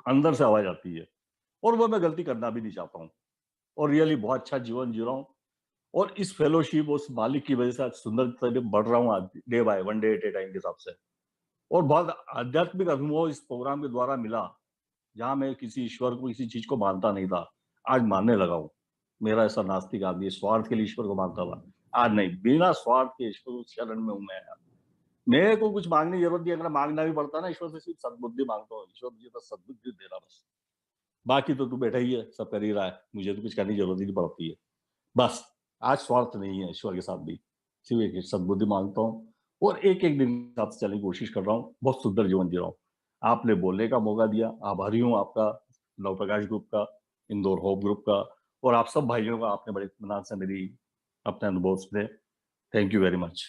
अंदर से आवाज आती है, और वो मैं गलती करना भी नहीं चाहता हूँ। और रियली बहुत अच्छा जीवन जी रहा हूँ। और इस फेलोशिप, उस मालिक की वजह से आज सुंदर तरह बढ़ रहा हूँ, आज day by one day at A time के हिसाब से। और बहुत आध्यात्मिक अनुभव इस प्रोग्राम के द्वारा मिला, जहां मैं किसी ईश्वर को, किसी चीज को मानता नहीं था, आज मानने लगा हूँ। मेरा ऐसा नास्तिक आदमी स्वार्थ के लिए ईश्वर को मानता था, आज नहीं, बिना स्वार्थ के ईश्वर शरण में हूं मैं। मेरे को कुछ मांगने की जरूरत नहीं, अगर मांगना भी पड़ता ना ईश्वर से, सिर्फ सद्बुद्धि मांगता हूँ, ईश्वर मुझे बस सद्बुद्धि दे रहा बस। बाकी तो तू बैठा ही है, सब कर ही रहा है, मुझे तो कुछ करने की जरूरत ही नहीं पड़ती है। बस आज स्वार्थ नहीं है ईश्वर के साथ भी, सिर्फ एक सद्बुद्धि मांगता हूँ, और एक एक दिन के साथ चलने की कोशिश कर रहा हूँ, बहुत सुंदर जीवन जी रहा हूँ। आपने बोलने का मौका दिया, आभारी हूँ आपका, नव प्रकाश ग्रुप का, इंदौर होप ग्रुप का, और आप सब भाइयों का, आपने बड़े इत्मीनान से मेरी अपने अनुभव सुने। Thank you very much.